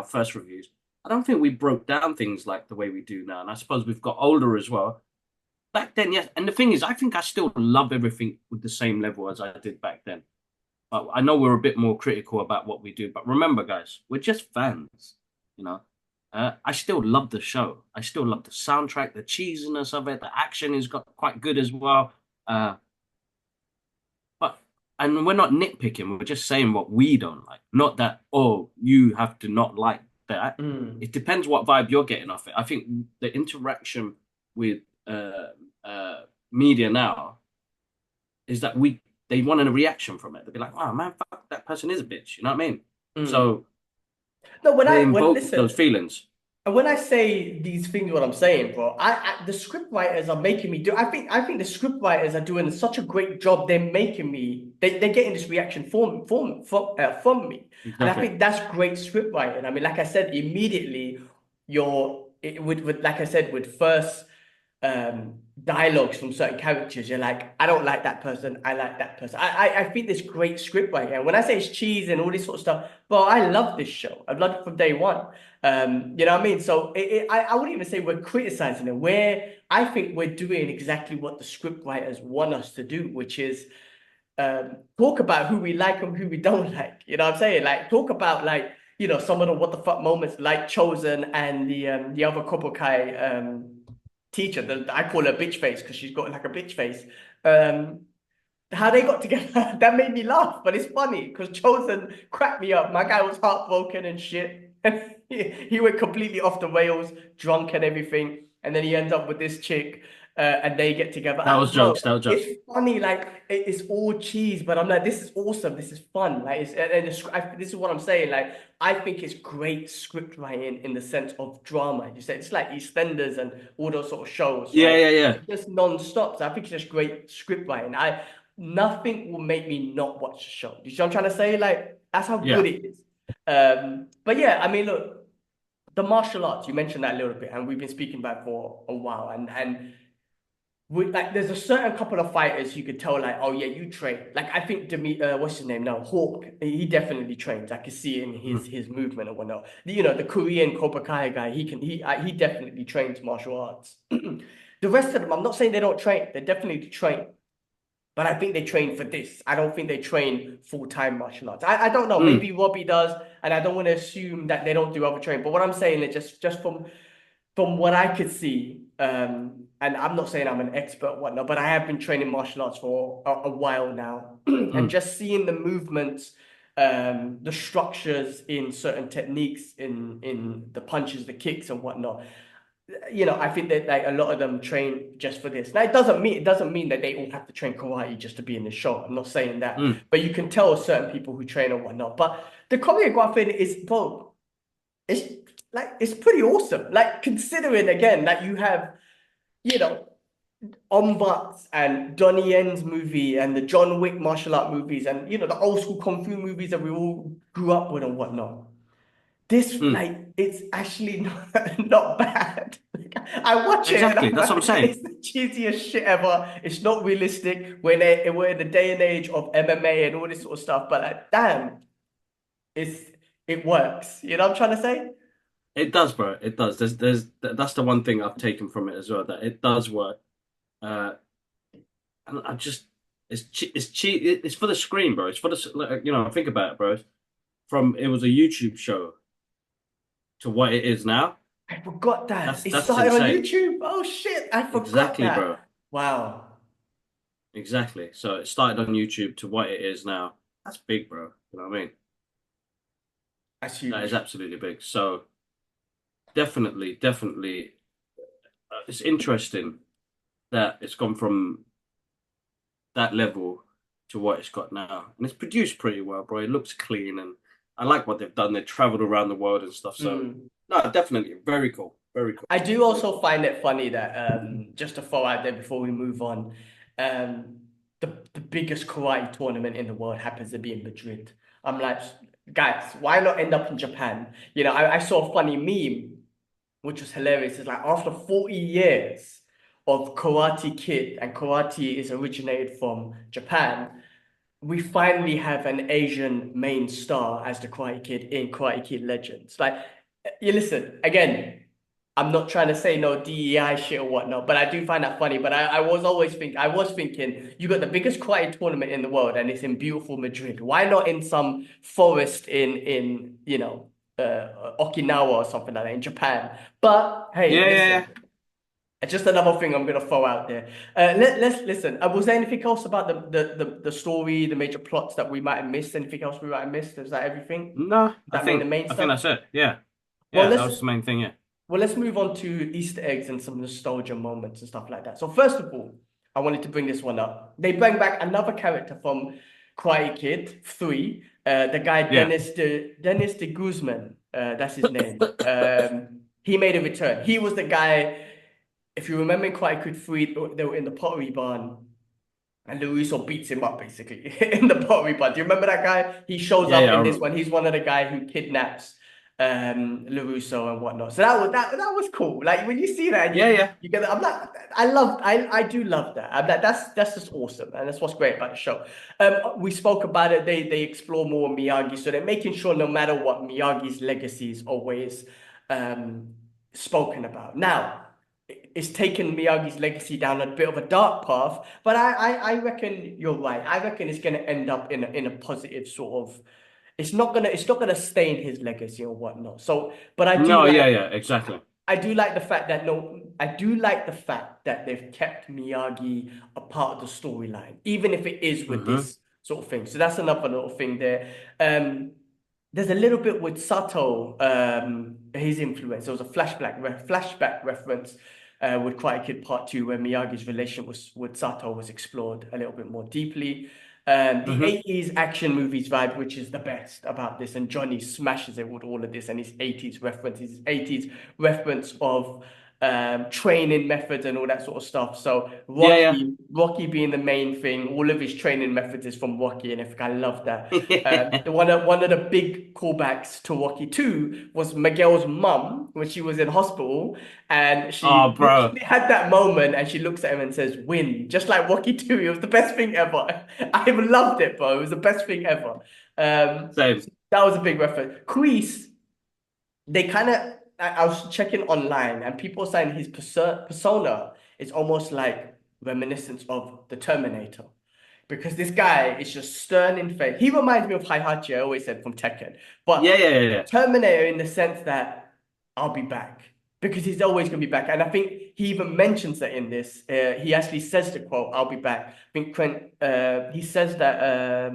first reviews. I don't think we broke down things like the way we do now, and I suppose we've got older as well. Back then, yes, and the thing is, I think I still love everything with the same level as I did back then. I know we're a bit more critical about what we do, but remember, guys, we're just fans, you know. I still love the show. I still love the soundtrack, the cheesiness of it. The action is got quite good as well. And we're not nitpicking. We're just saying what we don't like. Not that, oh, you have to not like that. It depends what vibe you're getting off it. I think the interaction with media now is that they want a reaction from it. They'll be like, "Wow, man, fuck, that person is a bitch." You know what I mean? So no, they invoke those feelings. And when I say these things, what I'm saying, bro, the script writers are making me do. I think the script writers are doing such a great job. They're making me. They're getting this reaction from me, and I Exactly. think that's great script writing. I mean, like I said, immediately with like I said, with first dialogues from certain characters, you're like, I don't like that person, I like that person. I think this great script writing. And when I say it's cheese and all this sort of stuff, bro, I love this show. I've loved it from day one. You know what I mean? So I wouldn't even say we're criticizing it. I think we're doing exactly what the script writers want us to do, which is talk about who we like and who we don't like. You know what I'm saying? Like talk about like, you know, some of the what the fuck moments like Chosen and the other Cobra Kai teacher. I call her bitch face because she's got like a bitch face. How they got together, that made me laugh, but it's funny because Chosen cracked me up. My guy was heartbroken and shit. And he went completely off the rails, drunk and everything. And then he ends up with this chick, and they get together. That was Bro, jokes. That was jokes. it's funny, like it's all cheese, but I'm like, this is awesome. This is fun. Like, this is what I'm saying. Like, I think it's great script writing in the sense of drama. You said it's like EastEnders and all those sort of shows. Yeah, right? yeah. It's just non-stop. So I think it's just great script writing. Nothing will make me not watch the show. You see what I'm trying to say? Like, that's how Yeah. good it is. But yeah, I mean, look, the martial arts, you mentioned that a little bit, and we've been speaking about it for a while, and like there's a certain couple of fighters you could tell, like, oh yeah, you train. Like I think what's his name now? Hawk, he definitely trains. I can see it in his movement and whatnot. You know, the Korean Cobra Kai guy, he definitely trains martial arts. The rest of them, I'm not saying they don't train, they definitely train. But I think they train for this. I don't think they train full-time martial arts. I don't know. Maybe Robbie does, and I don't want to assume that they don't do other training. But what I'm saying is just from what I could see, and I'm not saying I'm an expert or whatnot, but I have been training martial arts for a while now, and just seeing the movements, the structures in certain techniques, in the punches, the kicks, and whatnot. You know, I think that like a lot of them train just for this. Now, it doesn't mean that they all have to train karate just to be in the show. I'm not saying that, but you can tell certain people who train or whatnot. But the choreographing is, bro, it's pretty awesome. Like considering again that you have, you know, Butts and Donnie Yen's movie and the John Wick martial art movies and you know the old school kung fu movies that we all grew up with and whatnot. This like it's actually not bad. Like, I watch Exactly. it. And That's what I'm saying. It's the cheesiest shit ever. It's not realistic. We're in the day and age of MMA and all this sort of stuff. But like, damn, it works. You know what I'm trying to say? It does, bro. It does. That's the one thing I've taken from it as well, that it does work. And I just it's for the screen, bro. It's for the like, you know, think about it, bro. It was a YouTube show to what it is now. I forgot that. It That's started on insane. YouTube. Oh shit, I forgot Exactly, that. bro. Wow. Exactly. So it started on YouTube to what it is now. That's big, bro. You know what I mean? That's huge. That is absolutely big. So definitely, it's interesting that it's gone from that level to what it's got now, and it's produced pretty well, bro. It looks clean, and I like what they've done. They've traveled around the world and stuff. So no, definitely very cool, very cool. I do also find it funny that just to throw out there before we move on, the biggest karate tournament in the world happens to be in Madrid. I'm like, guys, why not end up in Japan? You know, I saw a funny meme, which was hilarious. It's like after 40 years of Karate Kid, and karate is originated from Japan, we finally have an Asian main star as the Karate Kid in Karate Kid Legends. Like, you listen, again, I'm not trying to say no DEI shit or whatnot, but I do find that funny. But I was thinking, you got the biggest karate tournament in the world, and it's in beautiful Madrid. Why not in some forest in you know Okinawa or something like that in Japan? But hey, listen, just another thing I'm gonna throw out there. Let's listen. Was there anything else about the story, the major plots that we might have missed? Anything else we might have missed? Is that everything? No, I think the main I stuff. think that's it. Yeah, Well, that was the main thing. Yeah. Well, let's move on to Easter eggs and some nostalgia moments and stuff like that. So first of all, I wanted to bring this one up. They bring back another character from Karate Kid 3. The guy Dennis de Guzman. That's his name. He made a return. He was the guy, if you remember in Karate Kid 3, they were in the pottery barn and LaRusso beats him up basically in the pottery barn. Do you remember that guy? He shows Yeah, up yeah, I in this remember. one. He's one of the guy who kidnaps LaRusso and whatnot. So that was cool. Like when you see that, and Yeah, yeah. you get. I do love that. I'm like that's just awesome, and that's what's great about the show. We spoke about it. They explore more Miyagi, so they're making sure no matter what, Miyagi's legacy is always um spoken about. Now, it's taken Miyagi's legacy down a bit of a dark path, but I reckon you're right. I reckon it's gonna end up in a positive sort of. It's not gonna stain his legacy or whatnot. So, but No, yeah, yeah, exactly. I do like the fact that no, I do like the fact that they've kept Miyagi a part of the storyline, even if it is with Hmm. this sort of thing. So that's another little thing there. Um, there's a little bit with Sato, his influence. There was a flashback reference with Karate Kid Part 2 where Miyagi's relation with Sato was explored a little bit more deeply. The Hmm. 80s action movies vibe, which is the best about this, and Johnny smashes it with all of this and his 80s reference of training methods and all that sort of stuff. So Yeah, Rocky being the main thing, all of his training methods is from Rocky, and I love that. yeah. One of the big callbacks to Rocky 2 was Miguel's mum when she was in hospital, and Oh, she bro. literally had that moment, and she looks at him and says, "Win," just like Rocky 2. It was the best thing ever. I loved it, bro. It was the best thing ever. Same. That was a big reference. Kreese, they kind of. I was checking online, and people saying his persona is almost like reminiscent of the Terminator, because this guy is just stern in face. He reminds me of Heihachi, I always said, from Tekken, Yeah, but yeah, yeah, yeah. Terminator in the sense that I'll be back, because he's always going to be back. And I think he even mentions that in this. He actually says the quote, "I'll be back." I think he says that.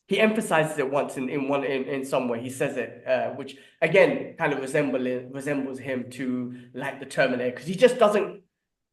He emphasizes it once in some way. He says it, which again kind of resembles him to like the Terminator, because he just doesn't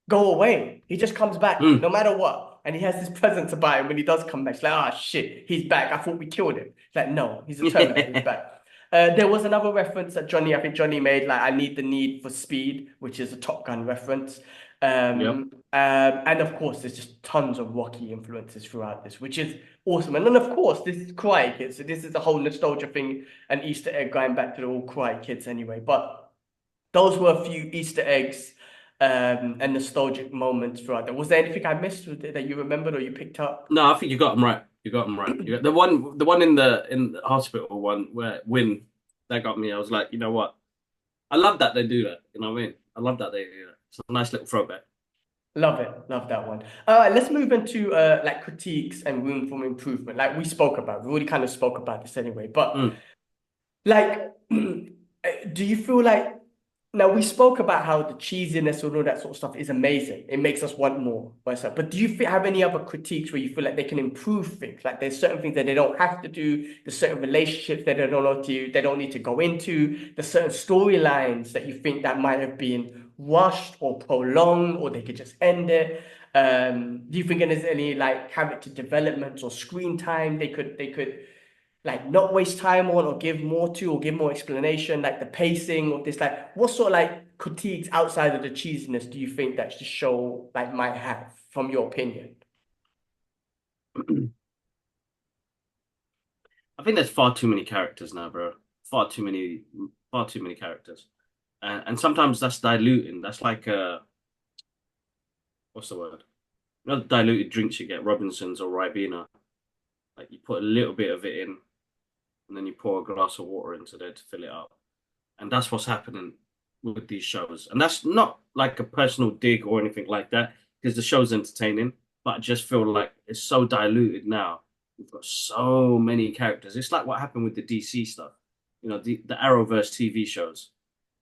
go away. He just comes back Mm. no matter what. And he has this presence about him when he does come back. It's like, oh shit, he's back. I thought we killed him. It's like, no, he's a Terminator. He's back. There was another reference that I think Johnny made, like, I need the need for speed, which is a Top Gun reference. Yep. And of course, there's just tons of Rocky influences throughout this, which is awesome. And then, of course, this is Karate Kids. So this is the whole nostalgia thing and Easter egg going back to the old Karate Kids anyway. But those were a few Easter eggs and nostalgic moments throughout that. Was there anything I missed that you remembered or you picked up? No, I think you got them right. You got them right. You got the one in the hospital one where Win that got me. I was like, you know what? I love that they do that. You know what I mean? I love that they do that. It's a nice little throwback. Love it. Love that one. All right, let's move into like critiques and room for improvement. Like we spoke about, we already kind of spoke about this anyway. But Mm. like, do you feel like now we spoke about how the cheesiness and all that sort of stuff is amazing. It makes us want more. But do you have any other critiques where you feel like they can improve things? Like there's certain things that they don't have to do, there's certain relationships that they don't need to go into, there's certain storylines that you think that might have been rushed or prolonged, or they could just end it. Do you think there's any like character development or screen time they could like not waste time on or give more to or give more explanation, like the pacing of this, like what sort of like critiques outside of the cheesiness do you think that the show like might have from your opinion? I think there's far too many characters now, bro. Far too many characters, and sometimes that's diluting. That's like what's the word? You know, the diluted drinks you get, Robinsons or Ribena. Like you put a little bit of it in, and then you pour a glass of water into there to fill it up. And that's what's happening with these shows. And that's not like a personal dig or anything like that, because the show's entertaining. But I just feel like it's so diluted now. We've got so many characters. It's like what happened with the DC stuff. You know, the Arrowverse TV shows.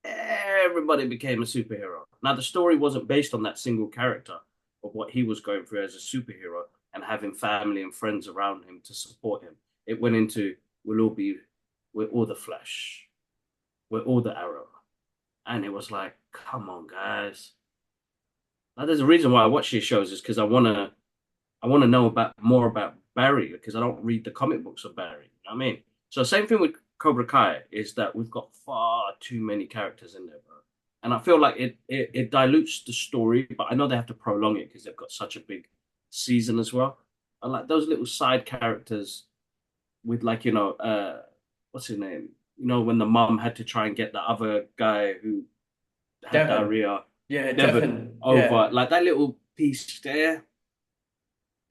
Everybody became a superhero. Now the story wasn't based on that single character of what he was going through as a superhero and having family and friends around him to support him. It went into we're all the Flash, we're all the Arrow, and it was like, come on, guys. Now, there's a reason why I watch these shows is because I wanna know about more about Barry because I don't read the comic books of Barry. You know what I mean? So same thing with Cobra Kai is that we've got far too many characters in there, bro. And I feel like it dilutes the story, but I know they have to prolong it because they've got such a big season as well. I like those little side characters with like, what's his name? When the mum had to try and get the other guy who had Devon. diarrhea, Yeah, Devon, Devon. over. Yeah. Like that little piece there,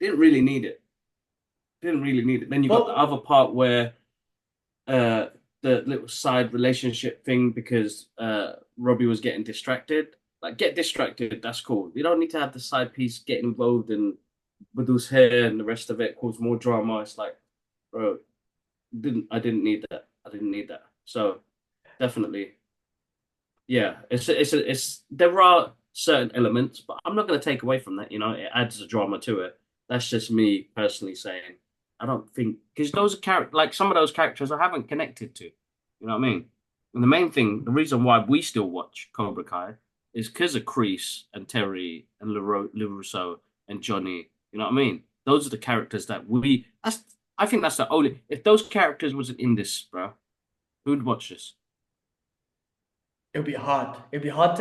didn't really need it. Didn't really need it. Then you got the Well, other part where uh the little side relationship thing because Robbie was getting distracted. Like get distracted, that's cool. You don't need to have the side piece get involved in Badoo's hair and the rest of it cause more drama. It's like, bro, I didn't need that. I didn't need that. So definitely, yeah. It's there are certain elements, but I'm not gonna take away from that. It adds a drama to it. That's just me personally saying. I don't think because those are like some of those characters I haven't connected to. You know what I mean? And the main thing, the reason why we still watch Cobra Kai is because of Kreese and Terry and LaRusso and Johnny. You know what I mean? Those are the characters that we. I think that's the only. If those characters wasn't in this, bro, who'd watch this? it'll be hard. It'll be hard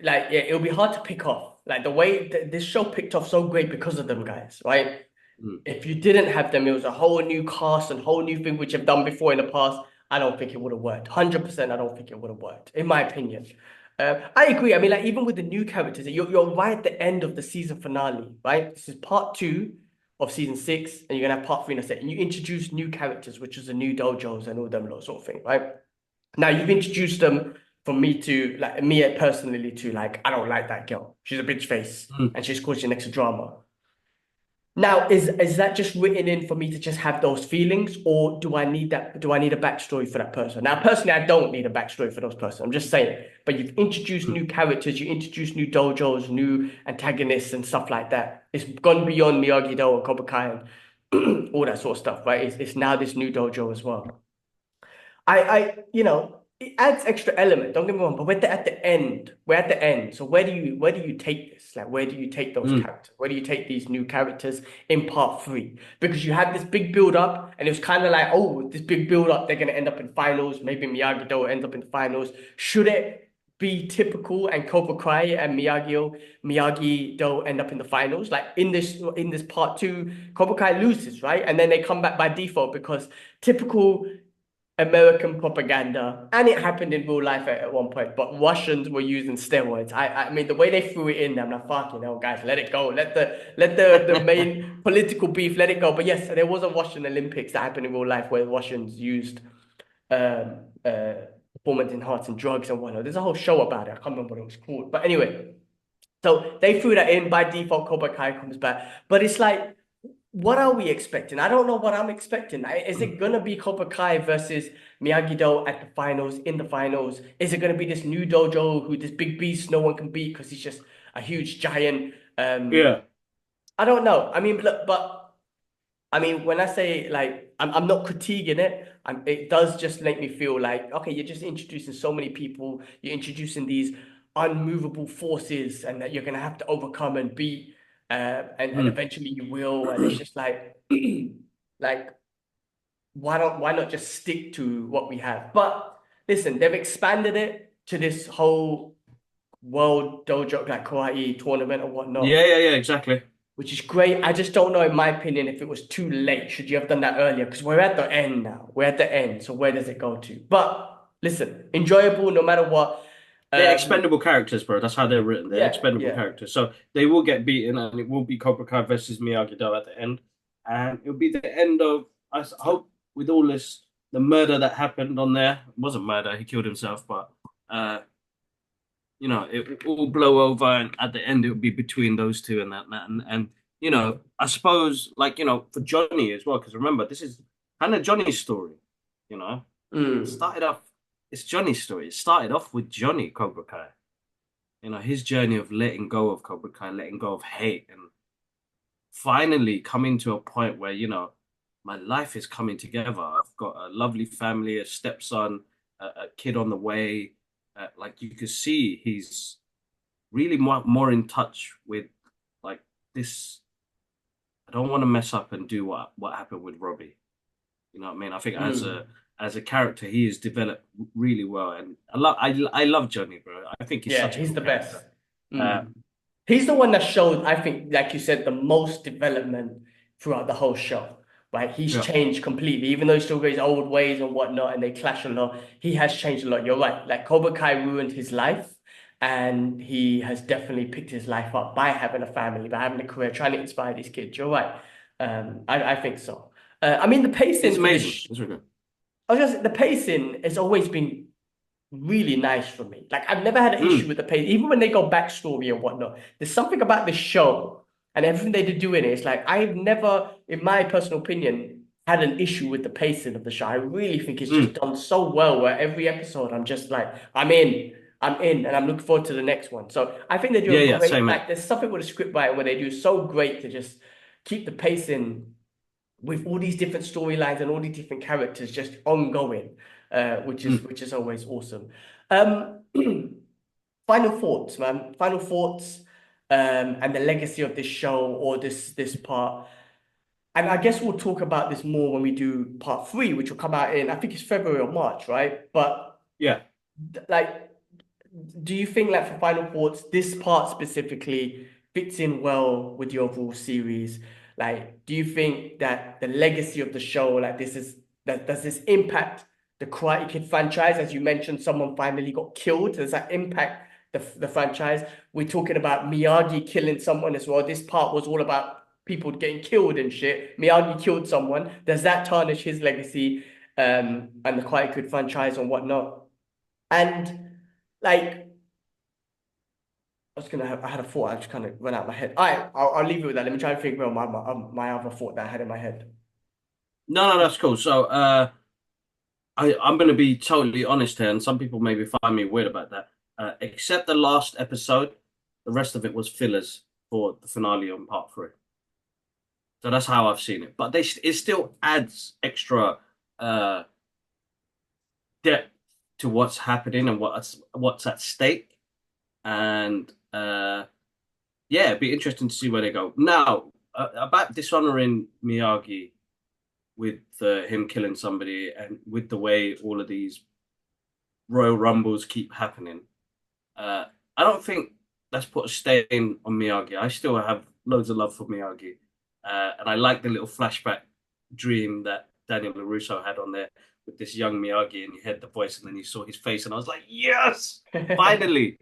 like, yeah, it'll be hard to pick off. Like the way this show picked off so great because of them guys, right? Mm. If you didn't have them, it was a whole new cast and whole new thing which you've done before in the past. I don't think it would have worked. 100%, I don't think it would have worked, in my opinion. I agree. I mean, like even with the new characters, you're right at the end of the season finale, right? This is part 2 of season 6, and you're gonna have part 3 in a second. You introduce new characters, which is the new dojos and all them sort of thing, right? Now you've introduced them for me to like me personally to like I don't like that girl. She's a bitch face Mm. and she's causing extra drama. Now, is that just written in for me to just have those feelings, or do I need that? Do I need a backstory for that person? Now, personally, I don't need a backstory for those person. I'm just saying. But you've introduced new characters, you introduced new dojos, new antagonists, and stuff like that. It's gone beyond Miyagi-Do and Cobra Kai and all that sort of stuff, right? It's now this new dojo as well. It adds extra element. Don't get me wrong, but at the end. We're at the end. So where do you take this? Like, where do you take those Mm. characters? Where do you take these new characters in part 3? Because you had this big build up, and it was kind of like, oh, this big build up, they're gonna end up in finals. Maybe Miyagi-Do will end up in finals. Should it be typical and Cobra Kai and Miyagi-Do end up in the finals? Like in this part 2, Cobra Kai loses, right? And then they come back by default because typical American propaganda, and it happened in real life at one point. But Russians were using steroids. I mean, the way they threw it in, I'm like, fucking hell, guys, let it go. Let the main political beef, let it go. But yes, there was a Russian Olympics that happened in real life where Russians used um performance enhancing drugs and whatnot. There's a whole show about it. I can't remember what it was called. But anyway, so they threw that in by default. Cobra Kai comes back, but it's like, what are we expecting? I don't know what I'm expecting. Is it gonna be Cobra Kai versus Miyagi-Do at the finals, in the finals? Is it gonna be this new dojo this big beast no one can beat because he's just a huge giant? Yeah. I don't know. I mean, look, but I mean, when I say like I'm not critiquing it, it does just make me feel like, okay, you're just introducing so many people, you're introducing these unmovable forces, and that you're gonna have to overcome and beat, and Mm. eventually you will, and it's just like, like why not just stick to what we have? But listen, they've expanded it to this whole world dojo like karate tournament or whatnot, Yeah, exactly. which is great. I just don't know, in my opinion, if it was too late. Should you have done that earlier? Because we're at the end now. We're at the end. So where does it go to? But listen, enjoyable no matter what. They're expendable characters, bro. That's how they're written. They're expendable yeah. characters. So they will get beaten, and it will be Cobra Kai versus Miyagi-Do at the end. And it'll be the end of, hope, with all this, the murder that happened on there. It wasn't murder, he killed himself, but, it will all blow over, and at the end, it'll be between those two and that. And I suppose, like, for Johnny as well, because remember, this is kind of Johnny's story, you know? Mm. Started off, it's Johnny's story. It started off with Johnny Cobra Kai. His journey of letting go of Cobra Kai, letting go of hate, and finally coming to a point where, my life is coming together. I've got a lovely family, a stepson, a kid on the way. Like you could see, he's really more in touch with like this. I don't want to mess up and do what happened with Robbie. You know what I mean? I think as Mm. as a character, he is developed really well, and I love Johnny, bro. I think he's Yeah, such a he's cool the best. character. Uh, He's the one that showed, I think, like you said, the most development throughout the whole show. Right? He's yeah, changed completely, even though he still got his old ways and whatnot, and they clash a lot. He has changed a lot. You're right. Like Cobra Kai ruined his life, and he has definitely picked his life up by having a family, by having a career, trying to inspire these kids. You're right. I think so. I mean, the it's pacing for amazing. this. It's really good. I was just the pacing has always been really nice for me. Like I've never had an issue Mm, with the pace, even when they go backstory and whatnot. There's something about the show and everything they do in it. It's like I've never, in my personal opinion, had an issue with the pacing of the show. I really think it's just mm. done so well. Where every episode, I'm just like, I'm in, and I'm looking forward to the next one. So I think they do Yeah, a yeah, great. same, mate. Like there's something with the script writing where they do so great to just keep the pacing with all these different storylines and all these different characters just ongoing, Mm. which is always awesome. Um, final thoughts, man. Final thoughts, and the legacy of this show or this part. And I guess we'll talk about this more when we do part three, which will come out in I think it's February or March, right? But Yeah. like, do you think like for final thoughts, this part specifically fits in well with the overall series? Like, do you think that the legacy of the show, like this is that does this impact the Karate Kid franchise? As you mentioned, someone finally got killed. Does that impact the franchise? We're talking about Miyagi killing someone as well. This part was all about people getting killed and shit. Miyagi killed someone. Does that tarnish his legacy and the Karate Kid franchise and whatnot? And like I had a thought. I just kind of went out of my head. All right, I'll leave you with that. Let me try and think about my other thought that I had in my head. No, no, that's cool. So, I'm going to be totally honest here, and some people maybe find me weird about that. Except the last episode, the rest of it was fillers for the finale on part three. So that's how I've seen it. But it still adds extra uh, depth to what's happening and what's at stake. And yeah, it'd be interesting to see where they go. Now, about dishonoring Miyagi with him killing somebody and with the way all of these Royal Rumbles keep happening. I don't think that's put a stain on Miyagi. I still have loads of love for Miyagi. And I like the little flashback dream that Daniel LaRusso had on there with this young Miyagi, and you heard the voice, and then you saw his face, and I was like, yes, finally,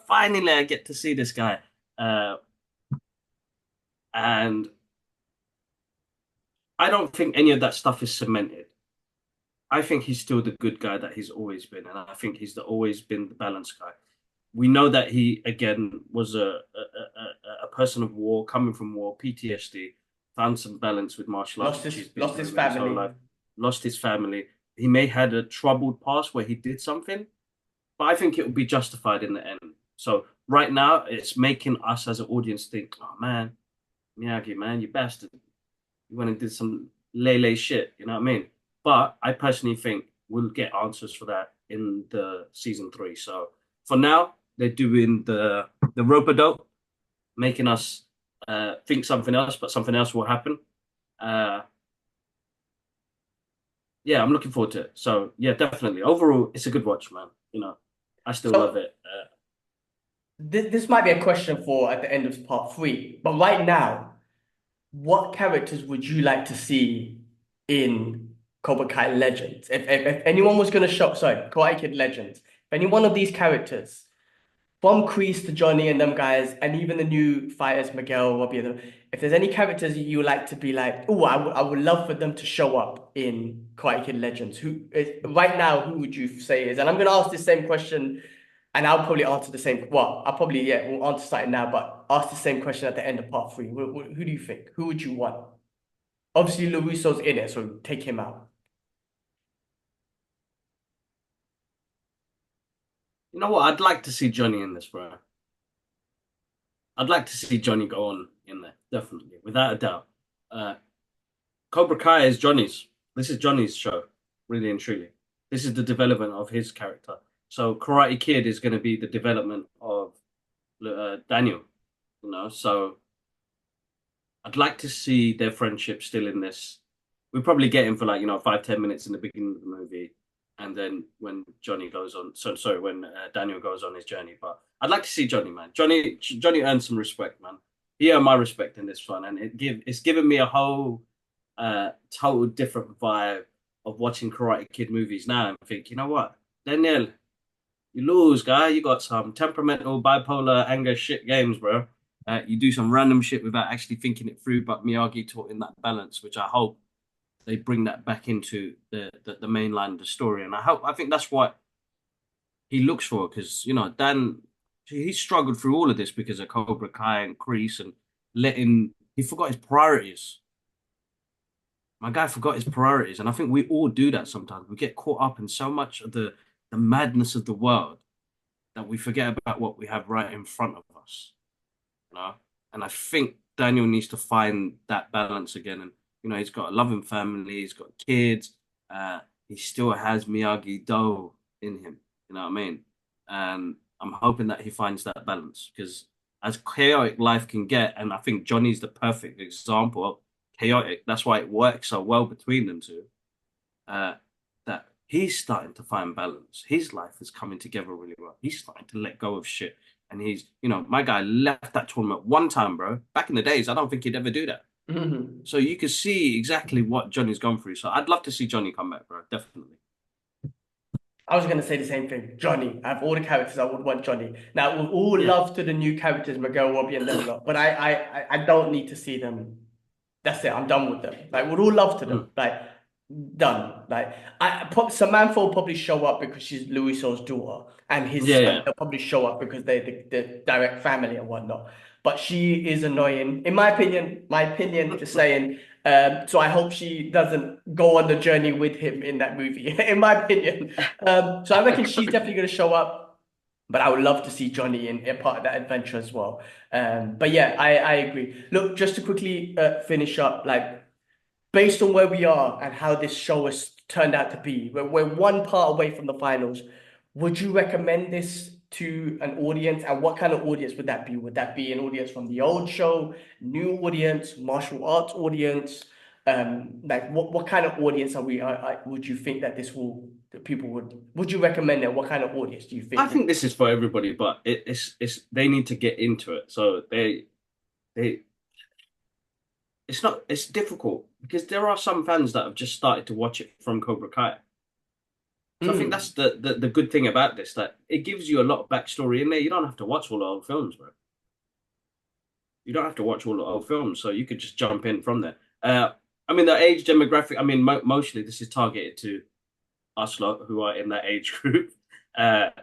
finally I get to see this guy. And I don't think any of that stuff is cemented. I think he's still the good guy that he's always been, and I think always been the balanced guy. We know that he again was a person of war, coming from war, PTSD, found some balance with martial arts, which he's been Lost his doing his whole family. life. Lost his family. He may had a troubled past where he did something, but I think it will be justified in the end. So right now, it's making us as an audience think, "Oh man, Miyagi, man, you bastard! You went and did some lay shit." You know what I mean? But I personally think we'll get answers for that in the season three. So for now, they're doing the rope-a-dope, making us think something else, but something else will happen. Uh, yeah, I'm looking forward to it. So yeah, definitely. Overall, it's a good watch, man. I still love So it. this might be a question for at the end of part three, but right now, what characters would you like to see in Cobra Kai Legends? If anyone was going to show, sorry, Karate Kid Legends, if any one of these characters, from Kreese to Johnny and them guys, and even the new fighters, Miguel, Robbie, if there's any characters you would like to be like, oh, I would love for them to show up in Karate Kid Legends. Right now, who would you say is? And I'm going to ask the same question, and I'll probably answer the same. Well, I'll probably we'll answer something now, but ask the same question at the end of part three. Who do you think? Who would you want? Obviously, LaRusso's in it, so take him out. You know what? I'd like to see Johnny in this, bro. I'd like to see Johnny go on in there, definitely, without a doubt. Uh, Cobra Kai is Johnny's. This is Johnny's show, really and truly. This is the development of his character. So Karate Kid is going to be the development of Daniel. So I'd like to see their friendship still in this. we probably get him for like 5-10 minutes in the beginning of the movie, and then when Johnny goes on, sorry, when Daniel goes on his journey. But I'd like to see Johnny, man. Johnny earned some respect, man. He earned my respect in this one, and it's given me a whole total different vibe of watching Karate Kid movies now, and think, you know what, Daniel, you lose, guy. You got some temperamental, bipolar, anger shit games, bro. You do some random shit without actually thinking it through. But Miyagi taught him that balance, which I hope they bring that back into the main line of the story. And I think that's what he looks for, because Dan, he struggled through all of this because of Cobra Kai and Kreese, and he forgot his priorities. My guy forgot his priorities, and I think we all do that sometimes. We get caught up in so much of the madness of the world that we forget about what we have right in front of us. And I think Daniel needs to find that balance again. And he's got a loving family, he's got kids, he still has Miyagi-Do in him. You know what I mean? And I'm hoping that he finds that balance, because as chaotic life can get, and I think Johnny's the perfect example of chaotic. That's why it works so well between them two. That he's starting to find balance. His life is coming together really well. He's starting to let go of shit. And he's, my guy left that tournament one time, bro. Back in the days, I don't think he'd ever do that. Mm-hmm. So you can see exactly what Johnny's gone through. So I'd love to see Johnny come back, bro. Definitely. I was going to say the same thing. Johnny. Out of all the characters, I would want Johnny. Now, with all love to the new characters, Miguel, Robbie, and them lot, but I don't need to see them. That's it. I'm done with them. Like, with all love to them. Like, done. Like, Samantha will probably show up because she's Luiso's daughter, and his son, they'll probably show up because they're the direct family and whatnot. But she is annoying, in my opinion. Just saying. So I hope she doesn't go on the journey with him in that movie, in my opinion. So I reckon she's definitely going to show up, but I would love to see Johnny in part of that adventure as well. But yeah, I agree. Look, just to quickly finish up, like, based on where we are and how this show has turned out to be, we're one part away from the finals. Would you recommend this to an audience? And what kind of audience would that be? Would that be an audience from the old show, new audience, martial arts audience? Like, what kind of audience would you think that would you recommend it? What kind of audience do you think? I think this is for everybody, but it's they need to get into it. So it's difficult because there are some fans that have just started to watch it from Cobra Kai. So I think that's the good thing about this, that it gives you a lot of backstory in there. You don't have to watch all the old films, bro. You don't have to watch all the old films, so you could just jump in from there. I mean, the age demographic, I mean, mostly this is targeted to us lot who are in that age group. But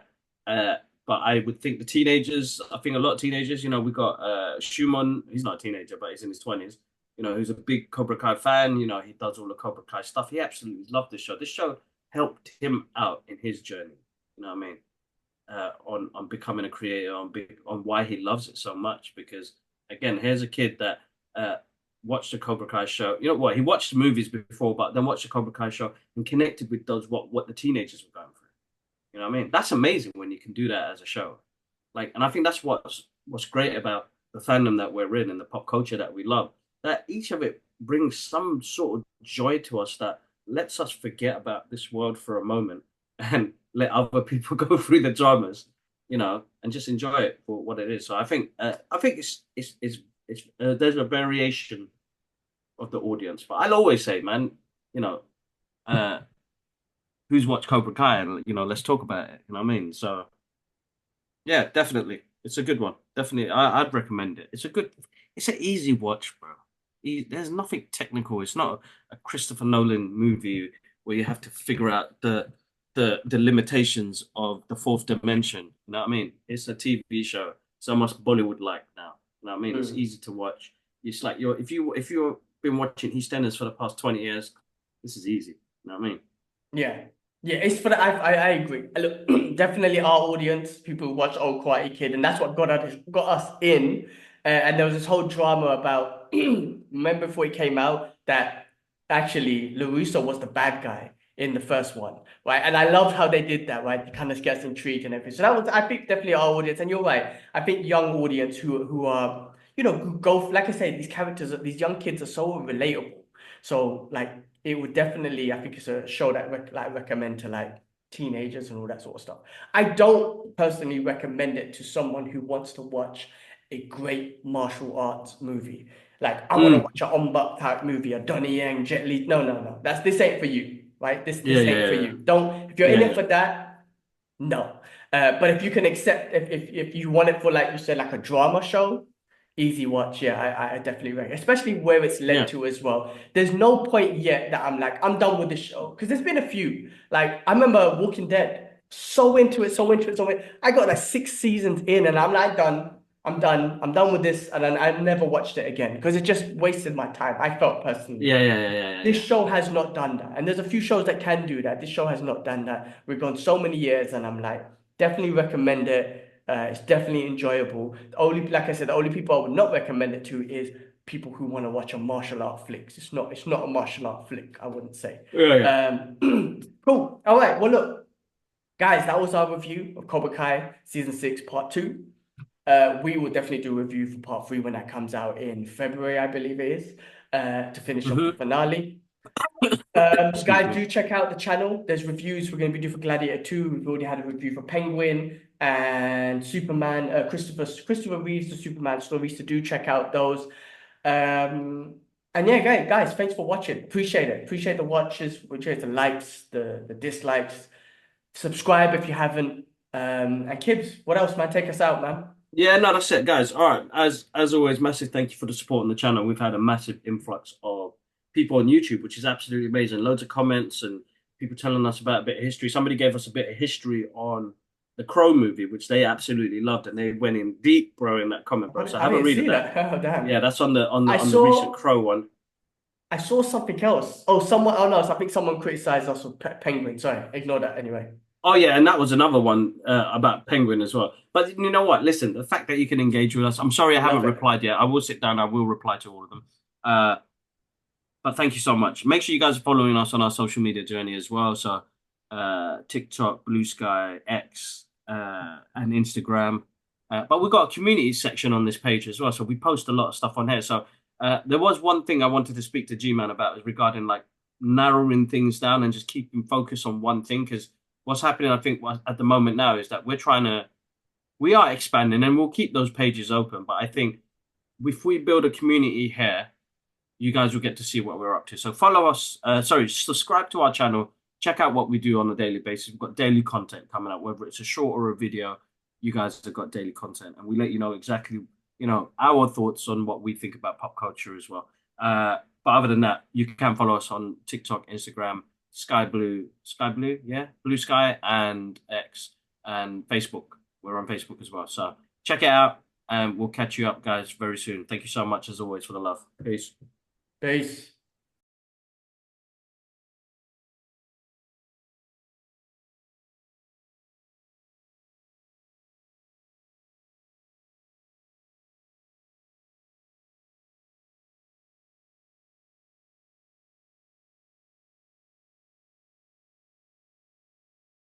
I would think the teenagers, I think a lot of teenagers, we got Shumon, he's not a teenager, but he's in his 20s, who's a big Cobra Kai fan. He does all the Cobra Kai stuff. He absolutely loved this show. This show helped him out in his journey, you know what I mean? On becoming a creator, on why he loves it so much. Because again, here's a kid that watched the Cobra Kai show. You know what? He watched the movies before, but then watched the Cobra Kai show and connected with what the teenagers were going through. You know what I mean? That's amazing when you can do that as a show. Like, and I think that's what's great about the fandom that we're in and the pop culture that we love. That each of it brings some sort of joy to us that lets us forget about this world for a moment and let other people go through the dramas, and just enjoy it for what it is. So I think it's there's a variation of the audience, but I'll always say, man, who's watched Cobra Kai, and let's talk about it. You know what I mean? So yeah, definitely, it's a good one. Definitely, I'd recommend it. It's an easy watch, bro. There's nothing technical. It's not a Christopher Nolan movie where you have to figure out the limitations of the fourth dimension. You know what I mean? It's a TV show. It's almost Bollywood-like now. You know what I mean? It's easy to watch. It's like if you've been watching EastEnders for the past 20 years, this is easy. You know what I mean? Yeah. Yeah, it's for the, I agree. Look, definitely our audience, people who watch Old Karate Kid, and that's what got us in. And there was this whole drama about, remember before it came out, that actually LaRusso was the bad guy in the first one, right? And I loved how they did that, right? It kind of gets intrigued and everything. So that was, I think, definitely our audience. And you're right. I think young audience who are, who go, like I say, these characters, these young kids are so relatable. So, like, it would definitely, I think it's a show that recommend to like teenagers and all that sort of stuff. I don't personally recommend it to someone who wants to watch a great martial arts movie. Like I want to watch an Ong Bak type movie, a Donnie Yang, Jet Li. No. This ain't for you, right? This ain't for you. Don't, if you're in it for that, no. But if you can accept, if you want it for, like you said, like a drama show, easy watch. Yeah, I definitely recommend, especially where it's led to as well. There's no point yet that I'm like, I'm done with this show. Because there's been a few. Like, I remember Walking Dead, so into it. I got like 6 seasons in and I'm like, done. I'm done with this. And then I never watched it again because it just wasted my time. I felt personally. This show has not done that. And there's a few shows that can do that. This show has not done that. We've gone so many years and I'm like, definitely recommend it. It's definitely enjoyable. Like I said, the only people I would not recommend it to is people who want to watch a martial art flick. It's not a martial art flick, I wouldn't say. Cool. All right. Well, look, guys, that was our review of Cobra Kai Season 6, Part 2. We will definitely do a review for Part 3 when that comes out in February, I believe it is, to finish off the finale. Guys, do check out the channel. There's reviews we're going to be doing for Gladiator 2. We've already had a review for Penguin and Superman, Christopher Reeve's The Superman stories. So do check out those. And yeah, guys, thanks for watching. Appreciate it. Appreciate the watches. Appreciate the likes, the dislikes. Subscribe if you haven't. And Kibbs, what else, man? Take us out, man. Yeah, no, that's it, guys. All right. As always, massive thank you for the support on the channel. We've had a massive influx of people on YouTube, which is absolutely amazing. Loads of comments and people telling us about a bit of history. Somebody gave us a bit of history on the Crow movie, which they absolutely loved, and they went in deep, bro, in that comment, bro. So I haven't read that. Oh, damn. Yeah, that's on the recent Crow one. I saw something else. Oh, no, I think someone criticized us for Penguin. Sorry, ignore that anyway. Oh, yeah, and that was another one about Penguin as well. But you know what? Listen, the fact that you can engage with us, I'm sorry I haven't replied yet. I will sit down. I will reply to all of them. But thank you so much. Make sure you guys are following us on our social media journey as well. So TikTok, Blue Sky, X, and Instagram. But we've got a community section on this page as well. So we post a lot of stuff on here. So there was one thing I wanted to speak to G-Man about regarding like narrowing things down and just keeping focus on one thing. Because what's happening, I think, at the moment now is that we are expanding and we'll keep those pages open. But I think if we build a community here, you guys will get to see what we're up to. So follow us, subscribe to our channel, check out what we do on a daily basis. We've got daily content coming up, whether it's a short or a video, you guys have got daily content and we let you know exactly, our thoughts on what we think about pop culture as well. But other than that, you can follow us on TikTok, Instagram, Blue Sky and X and Facebook. We're on Facebook as well. So check it out and we'll catch you up, guys, very soon. Thank you so much as always for the love. Peace. Peace.